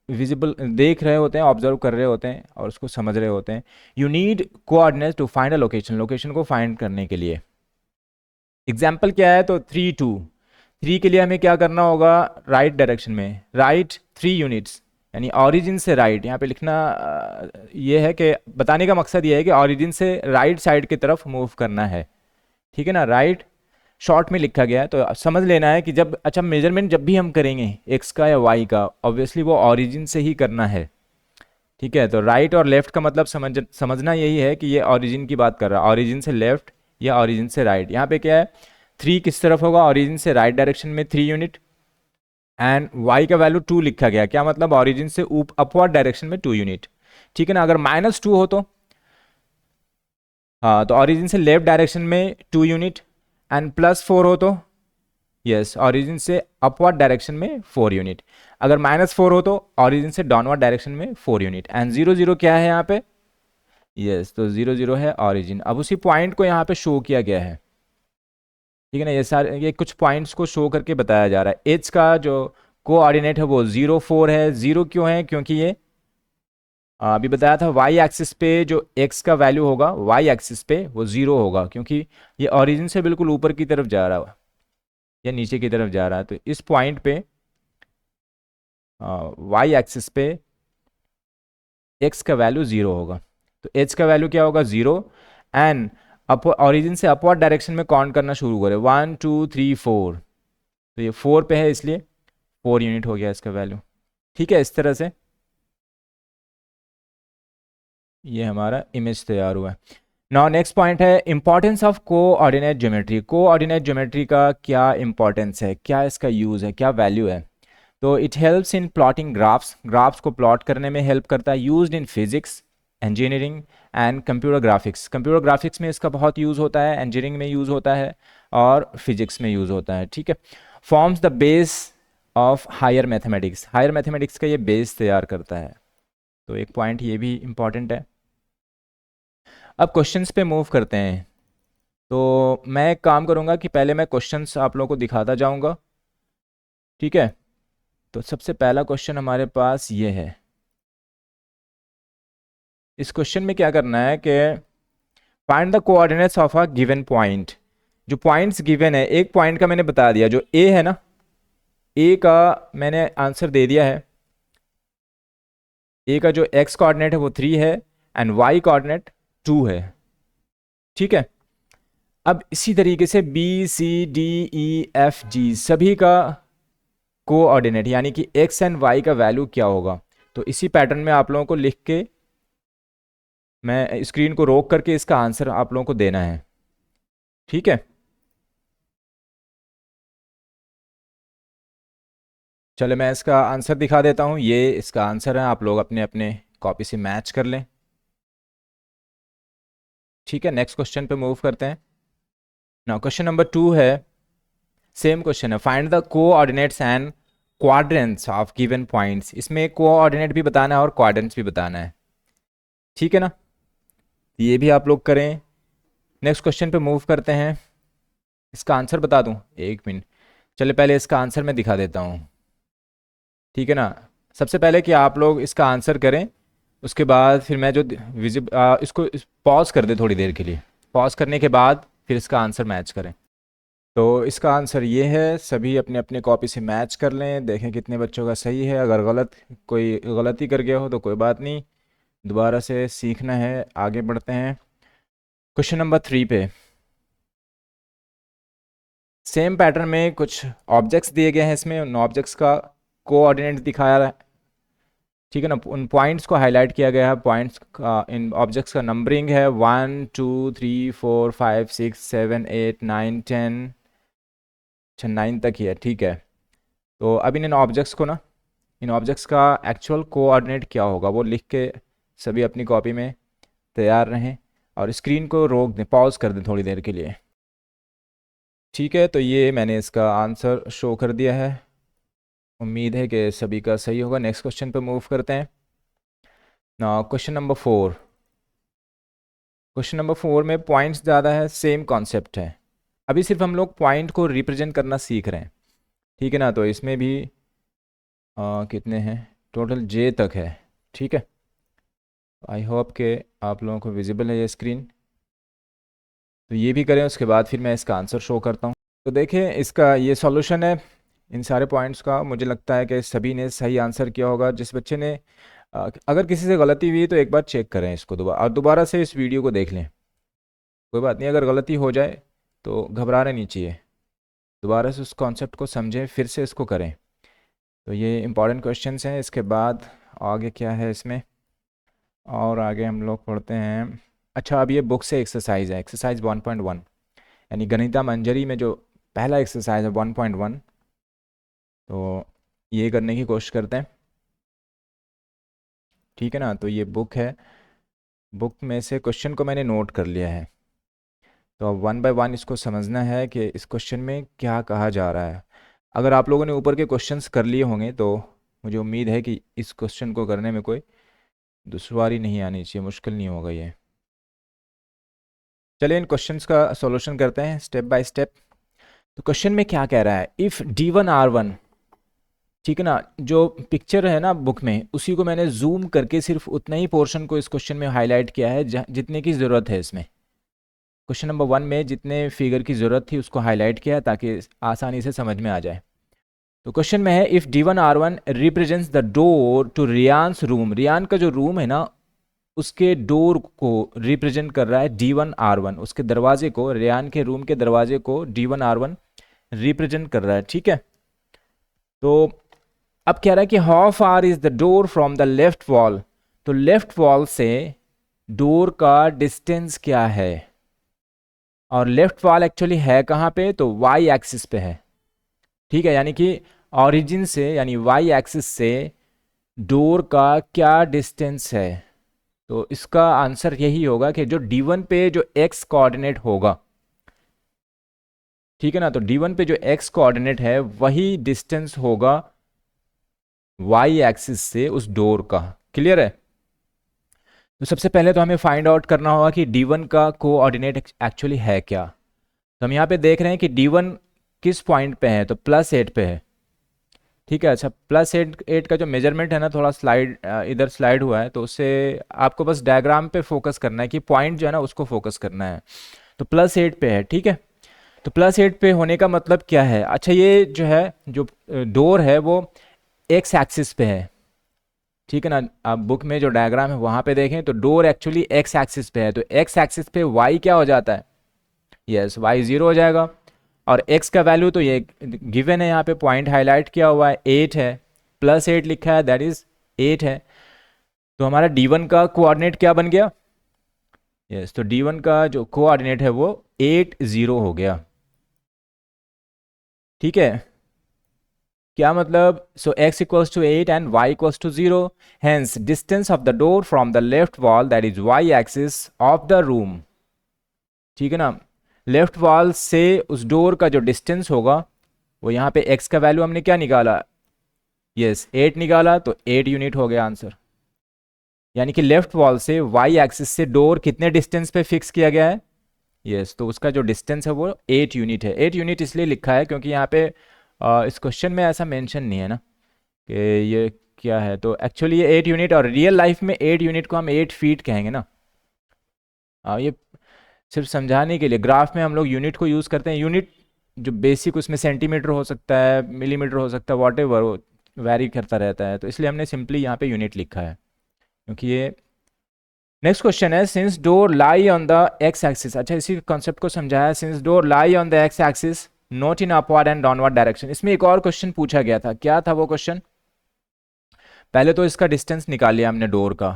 विजिबल देख रहे होते हैं, ऑब्जर्व कर रहे होते हैं और उसको समझ रहे होते हैं। You need coordinates to find a location, location को फाइंड करने के लिए। एग्जाम्पल क्या है, तो 3 2, 3 के लिए हमें क्या करना होगा, राइट डायरेक्शन में, राइट 3 यूनिट्स, यानी ऑरिजिन से राइट। यहाँ पे लिखना ये है कि बताने का मकसद ये है कि ऑरिजिन से राइट साइड की तरफ मूव करना है, ठीक है ना। राइट शॉर्ट में लिखा गया है, तो समझ लेना है कि जब, अच्छा, मेजरमेंट जब भी हम करेंगे एक्स का या वाई का, ऑब्वियसली वो ऑरिजिन से ही करना है, ठीक है। तो राइट और लेफ्ट का मतलब समझना यही है कि ये ऑरिजिन की बात कर रहा है, ऑरिजिन से लेफ्ट या ऑरिजिन से राइट। यहाँ पे क्या है, 3 किस तरफ होगा, ऑरिजिन से राइट डायरेक्शन में 3 यूनिट, एंड वाई का वैल्यू 2 लिखा गया, क्या मतलब, ऑरिजिन से अपवर्ड डायरेक्शन में 2 यूनिट, ठीक है ना। अगर -2 हो तो, हाँ, तो ऑरिजिन से लेफ्ट डायरेक्शन में 2 यूनिट, एंड +4 हो तो, यस, ऑरिजिन से अपवर्ड डायरेक्शन में 4 यूनिट। अगर -4 हो तो ऑरिजिन से डाउनवर्ड डायरेक्शन में 4 यूनिट, एंड 0 0 क्या है यहाँ पे, यस, तो 0 0 है ऑरिजिन। अब उसी पॉइंट को यहाँ पे शो किया गया है, ठीक है ना। ये सारे, ये कुछ पॉइंट्स को शो करके बताया जा रहा है। एच का जो कोऑर्डिनेट है वो 0 4 है। 0 क्यों है, क्योंकि ये अभी बताया था वाई एक्सिस पे जो एक्स का वैल्यू होगा, वाई एक्सिस पे वो 0 होगा, क्योंकि ये ऑरिजिन से बिल्कुल ऊपर की तरफ जा रहा है या नीचे की तरफ जा रहा है। तो इस पॉइंट पे वाई एक्सिस पे एक्स का वैल्यू 0 होगा, तो एच का वैल्यू क्या होगा 0। एंड ऑरिजिन से अपवर्ड डायरेक्शन में काउंट करना शुरू करें 1 2 3 4, तो ये 4 पे है इसलिए 4 यूनिट हो गया इसका वैल्यू। ठीक है, इस तरह से ये हमारा इमेज तैयार हुआ है। नाउ नेक्स्ट पॉइंट है importance of coordinate geometry. Coordinate geometry का क्या इंपॉर्टेंस है, क्या इसका यूज़ है, क्या वैल्यू है। तो it helps in plotting graphs, graphs को प्लॉट करने में हेल्प करता है। Used in physics, engineering and computer graphics. Computer graphics में इसका बहुत यूज़ होता है, इंजीनियरिंग में यूज़ होता है और फिजिक्स में यूज़ होता है। ठीक है, forms the base of higher mathematics. Higher mathematics का ये बेस तैयार करता है, तो एक पॉइंट ये भी इम्पॉर्टेंट है। अब क्वेश्चंस पे मूव करते हैं। तो मैं एक काम करूँगा कि पहले मैं क्वेश्चंस आप लोगों को दिखाता जाऊँगा। ठीक है, तो सबसे पहला क्वेश्चन हमारे पास ये है। इस क्वेश्चन में क्या करना है कि find the coordinates of a given point. जो पॉइंट्स गिवन है, एक पॉइंट का मैंने बता दिया, जो ए है ना, ए का मैंने आंसर दे दिया है। ए का जो एक्स कोऑर्डिनेट है वो 3 है एंड वाई कोऑर्डिनेट 2 है। ठीक है, अब इसी तरीके से B C D E F G सभी का कोऑर्डिनेट यानी कि एक्स एंड वाई का वैल्यू क्या होगा, तो इसी पैटर्न में आप लोगों को लिख के मैं स्क्रीन को रोक करके इसका आंसर आप लोगों को देना है। ठीक है, चलो मैं इसका आंसर दिखा देता हूँ। ये इसका आंसर है, आप लोग अपने अपने कॉपी से मैच कर लें। ठीक है, नेक्स्ट क्वेश्चन पे मूव करते हैं। नाउ क्वेश्चन नंबर 2 है, सेम क्वेश्चन है, find the coordinates and quadrants of given points. इसमें कोऑर्डिनेट भी बताना है और क्वाड्रेंट्स भी बताना है। ठीक है ना, ये भी आप लोग करें। नेक्स्ट क्वेश्चन पे मूव करते हैं। इसका आंसर बता दूं, एक मिनट, चले पहले इसका आंसर मैं दिखा देता हूँ। ठीक है ना, सबसे पहले कि आप लोग इसका आंसर करें, उसके बाद फिर मैं जो इसको पॉज कर दे थोड़ी देर के लिए। पॉज करने के बाद फिर इसका आंसर मैच करें। तो इसका आंसर ये है, सभी अपने अपने कॉपी से मैच कर लें, देखें कितने बच्चों का सही है। अगर कोई गलती कर गया हो तो कोई बात नहीं, दोबारा से सीखना है। आगे बढ़ते हैं क्वेश्चन नंबर 3 पे। सेम पैटर्न में कुछ ऑब्जेक्ट्स दिए गए हैं, इसमें उन ऑब्जेक्ट्स का कोऑर्डिनेट दिखाया है। ठीक है ना, उन पॉइंट्स को हाईलाइट किया गया है। पॉइंट्स का, इन ऑब्जेक्ट्स का नंबरिंग है 1 2 3 4 5 6 7 8 9 10। अच्छा, 9 तक ही है। ठीक है, तो अब इन ऑब्जेक्ट्स को ना, इन ऑब्जेक्ट्स का एक्चुअल कोऑर्डिनेट क्या होगा वो लिख के सभी अपनी कॉपी में तैयार रहें और स्क्रीन को रोक दें, पॉज कर दें थोड़ी देर के लिए। ठीक है, तो ये मैंने इसका आंसर शो कर दिया है। उम्मीद है कि सभी का सही होगा। नेक्स्ट क्वेश्चन पे मूव करते हैं ना। Question number 4। क्वेश्चन नंबर 4 में पॉइंट्स ज़्यादा है, सेम कॉन्सेप्ट है। अभी सिर्फ हम लोग पॉइंट को रिप्रेजेंट करना सीख रहे हैं। ठीक है ना, तो इसमें भी कितने हैं, टोटल जे तक है। ठीक है, आई होप के आप लोगों को विजिबल है ये स्क्रीन। तो ये भी करें, उसके बाद फिर मैं इसका आंसर शो करता हूँ। तो देखें, इसका ये सॉल्यूशन है इन सारे पॉइंट्स का। मुझे लगता है कि सभी ने सही आंसर किया होगा। जिस बच्चे ने अगर किसी से गलती हुई तो एक बार चेक करें इसको दोबारा, और दोबारा से इस वीडियो को देख लें। कोई बात नहीं, अगर गलती हो जाए तो घबराना नहीं चाहिए, दोबारा से उस कॉन्सेप्ट को समझें, फिर से इसको करें। तो ये इंपॉर्टेंट क्वेश्चंस हैं। इसके बाद आगे क्या है इसमें, और आगे हम लोग पढ़ते हैं। अच्छा, अब ये बुक से एक्सरसाइज है, एक्सरसाइज 1.1 यानी गणिता मंजरी में जो पहला एक्सरसाइज है 1.1, तो ये करने की कोशिश करते हैं। ठीक है ना, तो ये बुक है, बुक में से क्वेश्चन को मैंने नोट कर लिया है। तो अब 1 बाय 1 इसको समझना है कि इस क्वेश्चन में क्या कहा जा रहा है। अगर आप लोगों ने ऊपर के क्वेश्चंस कर लिए होंगे तो मुझे उम्मीद है कि इस क्वेश्चन को करने में कोई दुश्वारी नहीं आनी चाहिए, मुश्किल नहीं होगा ये। चलिए इन क्वेश्चंस का सॉल्यूशन करते हैं स्टेप बाय स्टेप। तो क्वेश्चन में क्या कह रहा है, इफ़ D1R1, ठीक है ना, जो पिक्चर है ना बुक में, उसी को मैंने जूम करके सिर्फ उतना ही पोर्शन को इस क्वेश्चन में हाईलाइट किया है जितने की ज़रूरत है। इसमें क्वेश्चन नंबर 1 में जितने फिगर की ज़रूरत थी उसको हाईलाइट किया है ताकि आसानी से समझ में आ जाए। तो क्वेश्चन में है if D1 R1 represents the door to Rian's room, Rian का जो रूम है ना उसके डोर को रिप्रेजेंट कर रहा है D1 R1, उसके दरवाजे को, रियान के रूम के दरवाजे को D1 R1 रिप्रेजेंट कर रहा है। ठीक है, तो अब कह रहा है कि how far is the door from the left wall, तो लेफ्ट वॉल से डोर का डिस्टेंस क्या है, और लेफ्ट वॉल एक्चुअली है कहाँ पे, तो वाई एक्सिस पे है। ठीक है, यानी कि ऑरिजिन से यानी वाई एक्सिस से डोर का क्या डिस्टेंस है, तो इसका आंसर यही होगा कि जो D1 पे जो x कोऑर्डिनेट होगा, ठीक है ना, तो D1 पे जो x कोऑर्डिनेट है वही डिस्टेंस होगा y एक्सिस से उस डोर का। क्लियर है? तो सबसे पहले तो हमें फाइंड आउट करना होगा कि D1 का कोऑर्डिनेट एक्चुअली है क्या। तो हम यहाँ पे देख रहे हैं कि D1 किस पॉइंट पे है, तो +8 पे है। ठीक है, अच्छा, +8 का जो मेजरमेंट है ना थोड़ा स्लाइड इधर स्लाइड हुआ है, तो उससे आपको बस डायग्राम पे फोकस करना है कि पॉइंट जो है ना उसको फोकस करना है। तो +8 पे है। ठीक है, तो +8 पे होने का मतलब क्या है, अच्छा ये जो है जो डोर है वो एक्स एक्सिस पे है। ठीक है ना, आप बुक में जो डायग्राम है वहाँ पे देखें तो डोर एक्चुअली एक्स एक्सिस पे है, तो एक्स एक्सिस पे वाई क्या हो जाता है, यस वाई 0 हो जाएगा। और x का वैल्यू तो ये गिवन है, यहाँ पे पॉइंट हाईलाइट किया हुआ है 8 है, +8 लिखा है दैट इज 8 है। तो हमारा D1 का कोऑर्डिनेट क्या बन गया, यस तो D1 का जो कोऑर्डिनेट है वो 8 0 हो गया। ठीक है, क्या मतलब, so x equals to 8 and y equals to 0, hence distance of the door from the left wall that is y axis of the room. ठीक है ना, लेफ्ट वॉल से उस डोर का जो डिस्टेंस होगा वो यहाँ पे x का वैल्यू हमने क्या निकाला, यस 8 निकाला, तो 8 यूनिट हो गया आंसर। यानी कि लेफ्ट वॉल से y एक्सिस से डोर कितने डिस्टेंस पे फिक्स किया गया है, यस तो उसका जो डिस्टेंस है वो 8 यूनिट है। 8 यूनिट इसलिए लिखा है क्योंकि यहाँ पे इस क्वेश्चन में ऐसा मेंशन नहीं है ना कि ये क्या है, तो एक्चुअली ये 8 यूनिट, और रियल लाइफ में 8 यूनिट को हम 8 फीट कहेंगे ना। ये सिर्फ समझाने के लिए ग्राफ में हम लोग यूनिट को यूज़ करते हैं। यूनिट जो बेसिक उसमें सेंटीमीटर हो सकता है, मिलीमीटर हो सकता है, वॉट एवर वैरी करता रहता है, तो इसलिए हमने सिंपली यहाँ पे यूनिट लिखा है क्योंकि ये। नेक्स्ट क्वेश्चन है since door lie on the x axis, अच्छा इसी कॉन्सेप्ट को समझाया, since door lie on the x axis not in upward and downward direction. इसमें एक और क्वेश्चन पूछा गया था, क्या था वो क्वेश्चन, पहले तो इसका डिस्टेंस निकाल लिया हमने डोर का,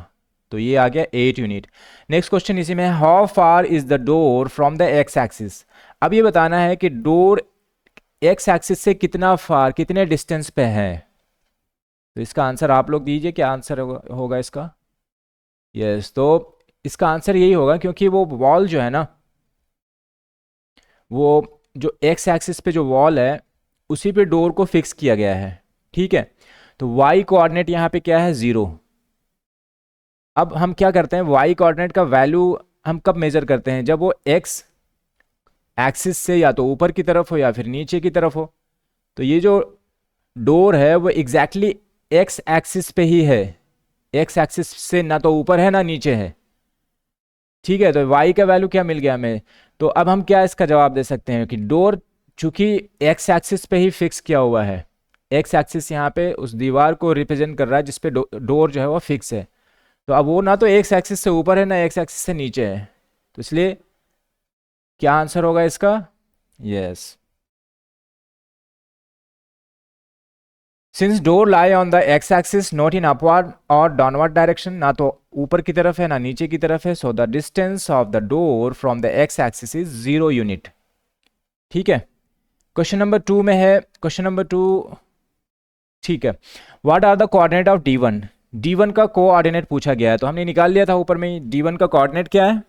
तो ये आ गया 8 यूनिट। नेक्स्ट क्वेश्चन इसी में, how far is the door from the x axis. अब ये बताना है कि डोर एक्स एक्सिस से कितना फार, कितने डिस्टेंस पे है, तो इसका आंसर आप लोग दीजिए, क्या आंसर होगा इसका। यस तो इसका आंसर यही होगा क्योंकि वो वॉल जो है ना, वो जो एक्स एक्सिस पे जो वॉल है उसी पे डोर को फिक्स किया गया है। ठीक है, तो वाई कोऑर्डिनेट यहाँ पे क्या है 0। अब हम क्या करते हैं, वाई कोऑर्डिनेट का वैल्यू हम कब मेजर करते हैं, जब वो एक्स एक्सिस से या तो ऊपर की तरफ हो या फिर नीचे की तरफ हो। तो ये जो डोर है वो एग्जैक्टली एक्स एक्सिस पे ही है, एक्स एक्सिस से ना तो ऊपर है ना नीचे है। ठीक है, तो वाई का वैल्यू क्या मिल गया हमें, तो अब हम क्या इसका जवाब दे सकते हैं कि डोर चूंकि एक्स एक्सिस पे ही फिक्स किया हुआ है, एक्स एक्सिस यहाँ पे उस दीवार को रिप्रेजेंट कर रहा है जिसपे डोर जो है वो फिक्स है, तो अब वो ना तो एक्स एक्सिस से ऊपर है ना एक्स एक्सिस से नीचे है, तो इसलिए क्या आंसर होगा इसका, yes since door lie on the x axis not in upward और डाउनवर्ड डायरेक्शन, ना तो ऊपर की तरफ है ना नीचे की तरफ है, so the distance of the door from the x axis is 0 unit. ठीक है, क्वेश्चन नंबर 2 में है, क्वेश्चन नंबर 2, ठीक है, what are the coordinate of D1, D1 का कोऑर्डिनेट पूछा गया है, तो हमने निकाल लिया था ऊपर में ही, D1 का कोऑर्डिनेट क्या है,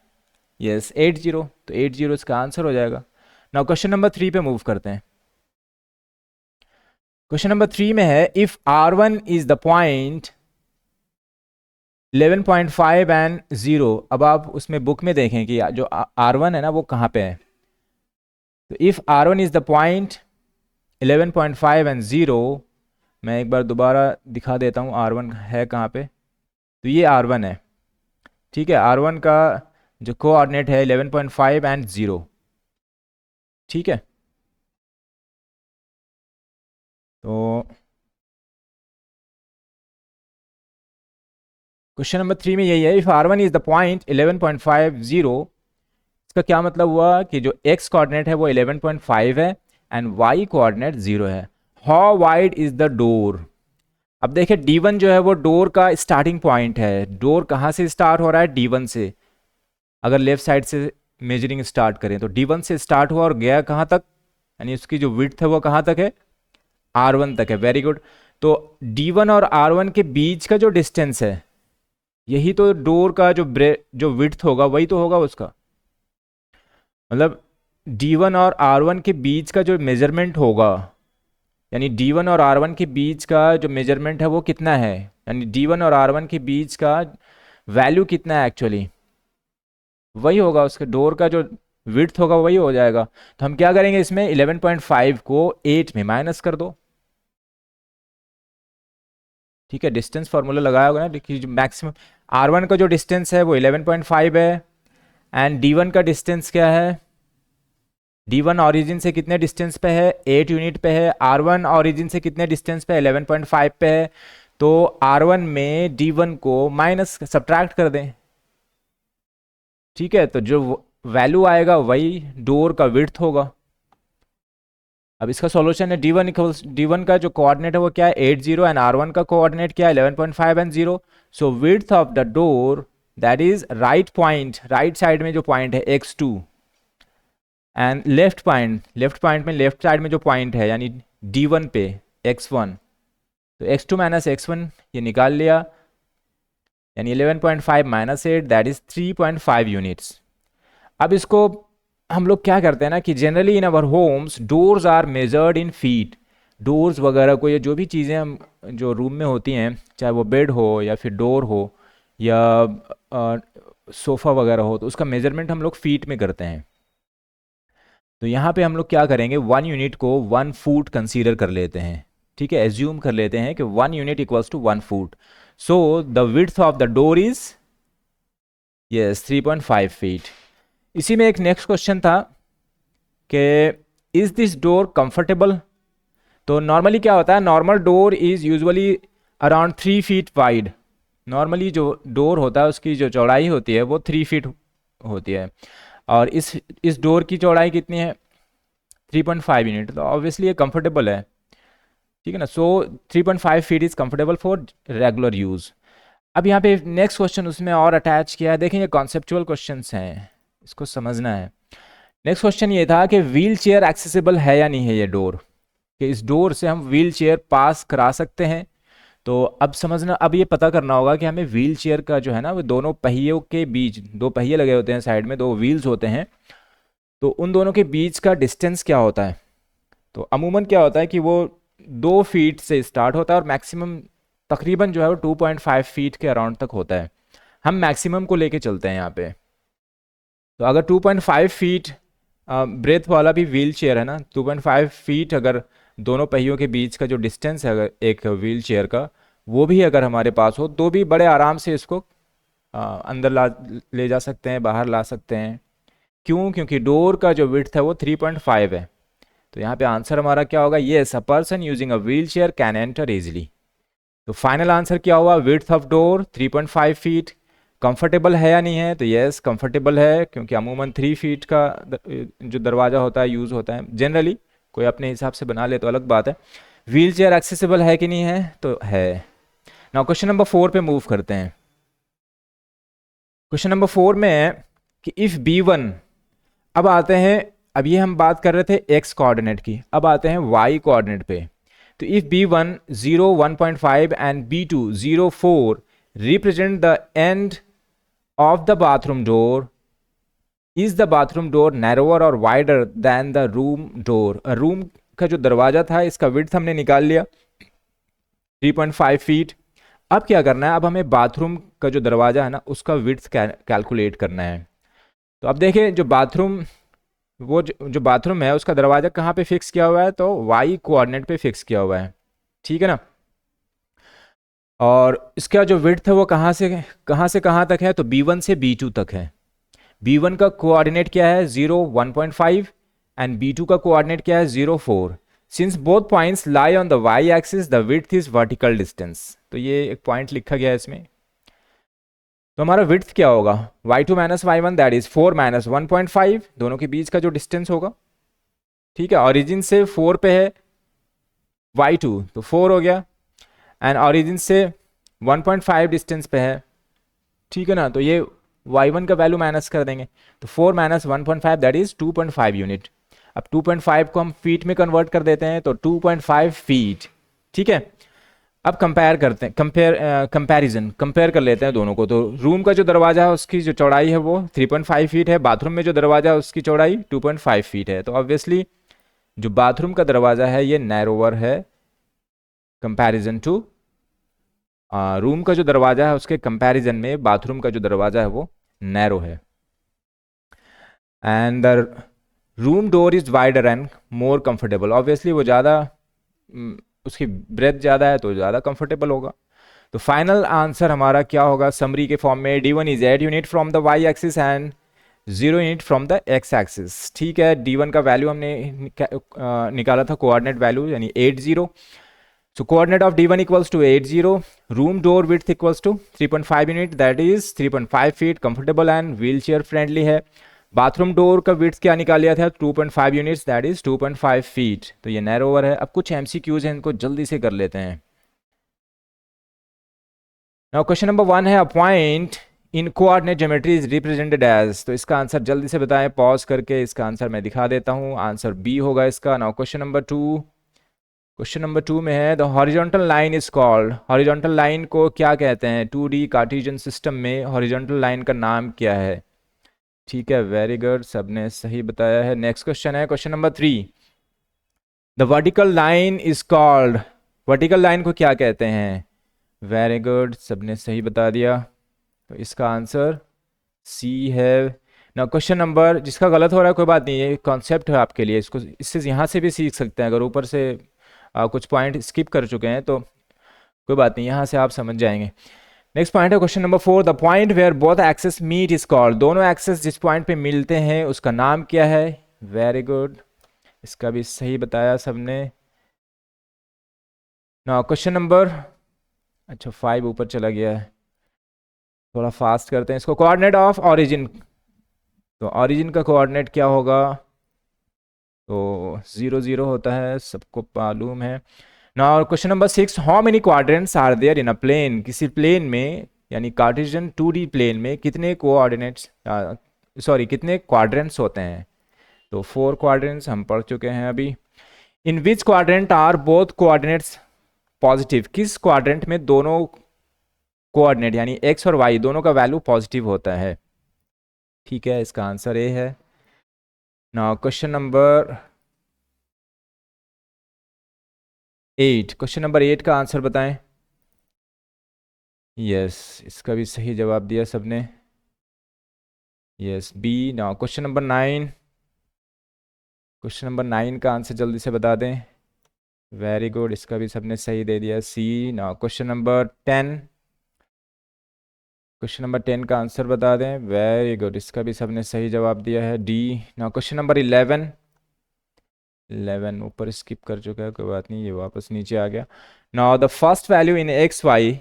यस 8 0, तो 8 0 इसका आंसर हो जाएगा। नाउ क्वेश्चन नंबर 3 पे मूव करते हैं। क्वेश्चन नंबर 3 में है if R1 is the point 11.5 and 0, अब आप उसमें बुक में देखें कि जो R1 है ना वो कहाँ पे है, तो if R1 is the point 11.5 and 0, मैं एक बार दोबारा दिखा देता हूँ R1 है कहाँ पे, तो ये R1 है। ठीक है, R1 का जो कोऑर्डिनेट है 11.5 एंड 0। ठीक है, तो क्वेश्चन नंबर 3 में यही है, if R1 is the point 11.50, इसका क्या मतलब हुआ कि जो x कोऑर्डिनेट है वो 11.5 है एंड y कोऑर्डिनेट 0 है। How wide is the door. अब देखिए D1 जो है वो डोर का स्टार्टिंग पॉइंट है। डोर कहाँ से स्टार्ट हो रहा है? D1 से। अगर लेफ्ट साइड से मेजरिंग स्टार्ट करें तो D1 से स्टार्ट हुआ और गया कहाँ तक, यानी उसकी जो विड्थ है वो कहाँ तक है? R1 तक है। Very good. तो D1 और R1 के बीच का जो डिस्टेंस है, यही तो डोर का जो विड्थ होगा वही तो होगा उसका। मतलब D1 और R1 के बीच का जो मेजरमेंट होगा, यानी D1 और R1 के बीच का जो मेजरमेंट है वो कितना है, यानी D1 और R1 के बीच का वैल्यू कितना है एक्चुअली, वही होगा उसके डोर का जो विड्थ होगा वही हो जाएगा। तो हम क्या करेंगे, इसमें 11.5 को 8 में माइनस कर दो। ठीक है, डिस्टेंस फार्मूला लगाया होगा ना, देखिए जो मैक्सिमम R1 का जो डिस्टेंस है वो 11.5 है एंड D1 का डिस्टेंस क्या है? D1 ऑरिजिन से कितने डिस्टेंस पे है? 8 यूनिट पे है। R1 ऑरिजिन से कितने डिस्टेंस पे? 11.5 पे है। तो R1 में D1 को माइनस सब्ट्रैक्ट कर दें। ठीक है, तो जो वैल्यू आएगा वही डोर का विड्थ होगा। अब इसका सॉल्यूशन है D1 इक्वल्स, D1 का जो कोऑर्डिनेट है वो क्या है? 80 एंड R1 का कोऑर्डिनेट क्या है? 11.5 and 0। So width of the door that is right point, right side में जो पॉइंट है x2 एंड लेफ्ट पॉइंट में लेफ्ट साइड में जो पॉइंट है यानी D1 पे x1, तो x2 माइनस x1 ये निकाल लिया, यानी 11.5 माइनस 8 दैट इज 3.5 यूनिट्स। अब इसको हम लोग क्या करते हैं ना कि generally in our homes doors are measured in feet. Doors वगैरह को, ये जो भी चीज़ें हम जो रूम में होती हैं, चाहे वो बेड हो या फिर डोर हो या सोफ़ा वगैरह हो, तो उसका मेजरमेंट हम लोग फीट में करते हैं। तो यहाँ पे हम लोग क्या करेंगे, 1 यूनिट को 1 फुट कंसीडर कर लेते हैं। ठीक है, एज्यूम कर लेते हैं कि 1 unit equals to 1 foot. So the width of the door is yes 3.5 feet. इसी में एक नेक्स्ट क्वेश्चन था कि इज दिस डोर कंफर्टेबल। तो नॉर्मली क्या होता है, normal door is usually around 3 feet wide. Normally जो डोर होता है उसकी जो चौड़ाई होती है वो 3 फीट होती है, और इस डोर की चौड़ाई कितनी है? 3.5 यूनिट। तो ऑब्वियसली ये कंफर्टेबल है। ठीक है ना, सो 3.5 feet is comfortable for regular use. अब यहाँ पे नेक्स्ट क्वेश्चन उसमें और अटैच किया है, देखें ये कॉन्सेप्चुअल क्वेश्चंस हैं, इसको समझना है। नेक्स्ट क्वेश्चन ये था कि व्हील चेयर एक्सेसिबल है या नहीं है ये डोर, कि इस डोर से हम व्हील चेयर पास करा सकते हैं। तो अब समझना, अब ये पता करना होगा कि हमें व्हील चेयर का जो है ना वो दोनों पहियों के बीच, 2 पहिए लगे होते हैं साइड में, 2 व्हील्स होते हैं, तो उन दोनों के बीच का डिस्टेंस क्या होता है। तो अमूमन क्या होता है कि वो 2 फीट से स्टार्ट होता है और मैक्सिमम तकरीबन जो है वो 2.5 फीट के अराउंड तक होता है। हम मैक्सिमम को लेके चलते हैं यहाँ पे। तो अगर 2.5 फीट ब्रेथ वाला भी व्हील चेयर है ना, 2.5 फीट अगर दोनों पहियों के बीच का जो डिस्टेंस है अगर एक व्हील चेयर का, वो भी अगर हमारे पास हो तो भी बड़े आराम से इसको अंदर ले जा सकते हैं, बाहर ला सकते हैं। क्यों? क्योंकि डोर का जो विड्थ है वो 3.5 है। तो यहाँ पे आंसर हमारा क्या होगा, yes a person using a wheel chair can enter easily. तो फाइनल आंसर क्या हुआ, width of door 3.5 feet. Comfortable है या नहीं है, तो येस कंफर्टेबल है, क्योंकि अमूमन 3 फीट का जो दरवाज़ा होता है यूज़ होता है जनरली, कोई अपने हिसाब से बना ले तो अलग बात है। व्हील चेयर एक्सेसिबल है कि नहीं है, तो है। नाउ क्वेश्चन नंबर 4 पे मूव करते हैं। क्वेश्चन नंबर 4 में है कि इफ़ B1, अब आते हैं, अब ये हम बात कर रहे थे एक्स कोऑर्डिनेट की, अब आते हैं वाई कोऑर्डिनेट पे। तो if B1 0 1.5 and B2 0 4 represent the end of the bathroom door, is the bathroom door narrower और wider than the room door. Room का जो दरवाजा था इसका विड्थ हमने निकाल लिया 3.5 फीट। अब क्या करना है, अब हमें बाथरूम का जो दरवाजा है ना उसका विड्थ कैलकुलेट करना है। तो अब देखिए जो बाथरूम, वो जो बाथरूम है उसका दरवाजा कहाँ पे फिक्स किया हुआ है, तो वाई कोऑर्डिनेट पे फिक्स किया हुआ है। ठीक है ना, और इसका जो विड्थ है वो कहाँ से कहाँ तक है, तो B1 से B2 तक है। B1 का कोऑर्डिनेट क्या है 0 1.5 एंड B2 का कोऑर्डिनेट क्या है 0 4। Since both points lie on the y axis the width is vertical distance. तो ये एक पॉइंट लिखा गया है इसमें। तो हमारा विड्थ क्या होगा, y2 minus y one that is 4 minus 1.5, दोनों के बीच का जो डिस्टेंस होगा। ठीक है, ऑरिजिन से 4 पे है y2 तो 4 हो गया, एंड ऑरिजिन से 1.5 डिस्टेंस पे है। ठीक है ना, तो ये y1 का वैल्यू माइनस कर देंगे, तो 4 माइनस 1.5 दैट इज 2.5 यूनिट। अब 2.5 को हम फीट में कन्वर्ट कर देते हैं, तो 2.5 फीट। ठीक है, अब कंपेयर करते हैं, कंपेयर कर लेते हैं दोनों को। तो रूम का जो दरवाजा है उसकी जो चौड़ाई है वो 3.5 फीट है, बाथरूम में जो दरवाजा है उसकी चौड़ाई 2.5 फीट है। तो ऑब्वियसली जो बाथरूम का दरवाजा है ये नैरोवर है कंपैरिजन टू रूम का जो दरवाजा है उसके कंपैरिजन में बाथरूम का जो दरवाजा है वो नैरो है। And the room door is wider and more comfortable, obviously वो ज़्यादा उसकी ब्रेथ ज़्यादा है तो ज़्यादा कंफर्टेबल होगा। तो फाइनल आंसर हमारा क्या होगा समरी के फॉर्म में, d1 is 8 unit from the y axis and 0 unit from the x axis. ठीक है, d1 का वैल्यू हमने निकाला था कोऑर्डिनेट वैल्यू यानी 80। So coordinate of d1 equals to 80, room door width equals to 3.5 unit that is 3.5 feet, comfortable and wheelchair friendly है। बाथरूम डोर का विड्थ क्या निकाल लिया था 2.5 यूनिट्स दैट इज 2.5 फीट। तो ये नैरोवर है। अब कुछ एमसीक्यूज हैं, इनको जल्दी से कर लेते हैं। नाउ क्वेश्चन नंबर 1 है, a point in coordinate geometry is represented as. तो इसका आंसर जल्दी से बताएं, पॉज करके इसका आंसर मैं दिखा देता हूं। आंसर बी होगा इसका। नाउ क्वेश्चन नंबर 2 में है the horizontal line is called. Horizontal line को क्या कहते हैं, 2D कार्टेशियन सिस्टम में हॉरिजॉन्टल लाइन का नाम क्या है। ठीक है, वेरी गुड, सबने सही बताया है। नेक्स्ट क्वेश्चन है question number 3, the vertical line is called. Vertical line को क्या कहते हैं। वेरी गुड, सबने सही बता दिया। तो इसका आंसर सी है। ना क्वेश्चन नंबर, जिसका गलत हो रहा है कोई बात नहीं, ये कॉन्सेप्ट है आपके लिए, इसको इससे यहाँ से भी सीख सकते हैं। अगर ऊपर से कुछ पॉइंट स्किप कर चुके हैं तो कोई बात नहीं, यहाँ से आप समझ जाएंगे। नेक्स्ट पॉइंट है question number 4, the point where both axes meet is called. दोनों एक्सेस जिस पॉइंट पे मिलते हैं उसका नाम क्या है। वेरी गुड, इसका भी सही बताया सबने। ना क्वेश्चन नंबर, अच्छा 5 ऊपर चला गया है, थोड़ा फास्ट करते हैं इसको। कोऑर्डिनेट ऑफ ऑरिजिन, तो ऑरिजिन का कोऑर्डिनेट क्या होगा, तो 0 0 होता है, सबको मालूम है। Now question number 6, how many quadrants are there in a plane. किसी प्लेन में यानी कार्टेशियन 2D प्लेन में कितने कोऑर्डिनेट्स कितने क्वाड्रेंट्स होते हैं। तो 4 क्वाड्रेंट्स हम पढ़ चुके हैं अभी। In which quadrant are both coordinates positive. किस क्वाड्रेंट में दोनों कोऑर्डिनेट यानी x और y दोनों का वैल्यू पॉजिटिव होता है। ठीक है, इसका आंसर ए है। Now question number 8, question number 8 का आंसर बताएं। यस, इसका भी सही जवाब दिया सबने। Yes, B. Now question number 9, question number 9 का आंसर जल्दी से बता दें। वेरी गुड, इसका भी सबने सही दे दिया, C. Now question number 10, question number 10 का आंसर बता दें। वेरी गुड, इसका भी सबने सही जवाब दिया है, डी। नाउ क्वेश्चन नंबर 11 ऊपर स्किप कर चुका है, कोई बात नहीं, ये वापस नीचे आ गया। Now the first value in x y,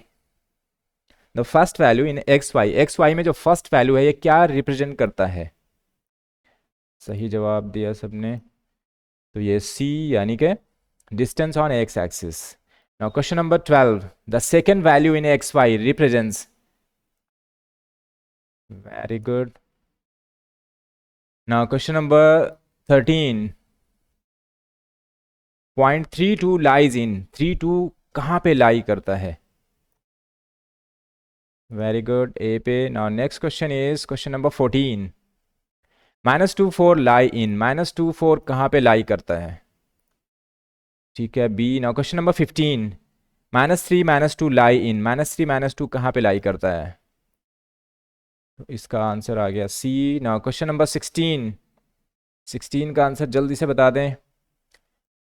the first value in x y में जो फर्स्ट वैल्यू है ये क्या रिप्रेजेंट करता है। सही जवाब दिया सबने, तो ये सी यानी कि distance on x axis. Now question number 12, the second value in x y represents. Very good. Now question number 13, point 32 lies in, 32 कहाँ पे लाई करता है। वेरी गुड, ए पे। Now next question is question number 14, -24 लाई इन, -24 कहाँ पे लाई करता है। ठीक है, बी। नाउ क्वेश्चन नंबर 15, -3 -2 लाई इन, -3 -2 कहाँ पे लाई करता है। तो इसका आंसर आ गया सी। नाउ क्वेश्चन नंबर 16 का आंसर जल्दी से बता दें।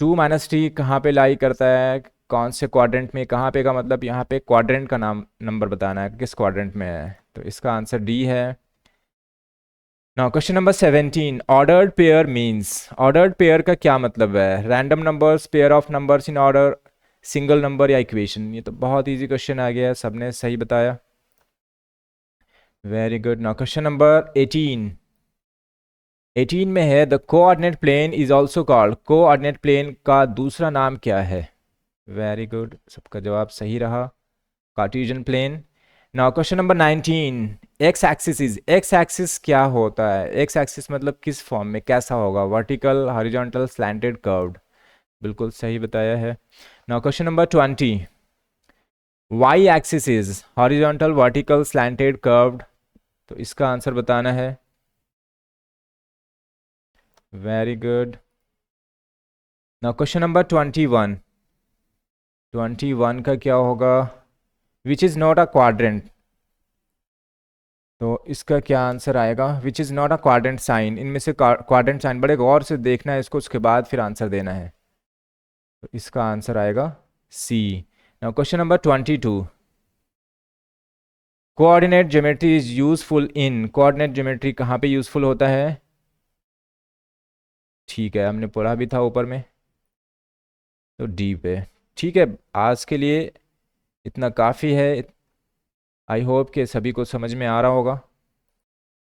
2 -3 कहाँ पे लाई करता है, कौन से क्वाड्रेंट में, कहाँ पे का मतलब यहाँ पे क्वाड्रेंट का नाम नंबर बताना है, किस क्वाड्रेंट में है। तो इसका आंसर डी है। Now question number 17, ordered pair means. Ordered pair का क्या मतलब है? Random numbers, pair of numbers in order, single number या इक्वेशन। ये तो बहुत इजी क्वेश्चन आ गया, सबने सही बताया, very good. Now question number 18, 18 में है the coordinate plane is also called. Coordinate plane का दूसरा नाम क्या है? वेरी गुड, सबका जवाब सही रहा, Cartesian plane. Now question number 19, x axis is. X axis क्या होता है? एक्स एक्सिस मतलब किस फॉर्म में, कैसा होगा? Vertical, horizontal, slanted, curved. बिल्कुल सही बताया है। Now question number 20, y axis is horizontal, vertical, slanted, curved. तो इसका आंसर बताना है, very good. Now question number 21, 21 का क्या होगा? Which is not a quadrant. तो इसका क्या आंसर आएगा? Which is not a quadrant sign. इनमें से क्वाड्रेंट साइन बड़े गौर से देखना है इसको, उसके बाद फिर आंसर देना है। तो इसका आंसर आएगा C. Now question number 22, coordinate geometry is useful in. Coordinate geometry कहाँ पे यूजफुल होता है? ठीक है, हमने पढ़ा भी था ऊपर में, तो डी पे। ठीक है, आज के लिए इतना काफ़ी है। आई होप कि सभी को समझ में आ रहा होगा।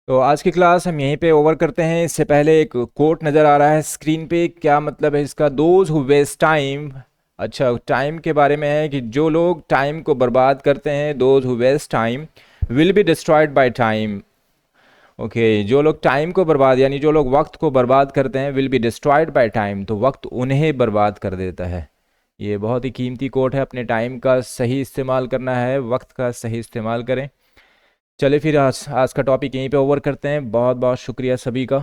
तो आज की क्लास हम यहीं पे ओवर करते हैं। इससे पहले एक कोट नज़र आ रहा है स्क्रीन पे, क्या मतलब है इसका? Those who waste time. अच्छा, टाइम के बारे में है कि जो लोग टाइम को बर्बाद करते हैं, those who waste time will be destroyed by time. Okay, जो लोग टाइम को बर्बाद, यानी जो लोग वक्त को बर्बाद करते हैं, will be destroyed by time, तो वक्त उन्हें बर्बाद कर देता है। ये बहुत ही कीमती कोट है, अपने टाइम का सही इस्तेमाल करना है, वक्त का सही इस्तेमाल करें। चले फिर आज का टॉपिक यहीं पे ओवर करते हैं। बहुत बहुत शुक्रिया सभी का।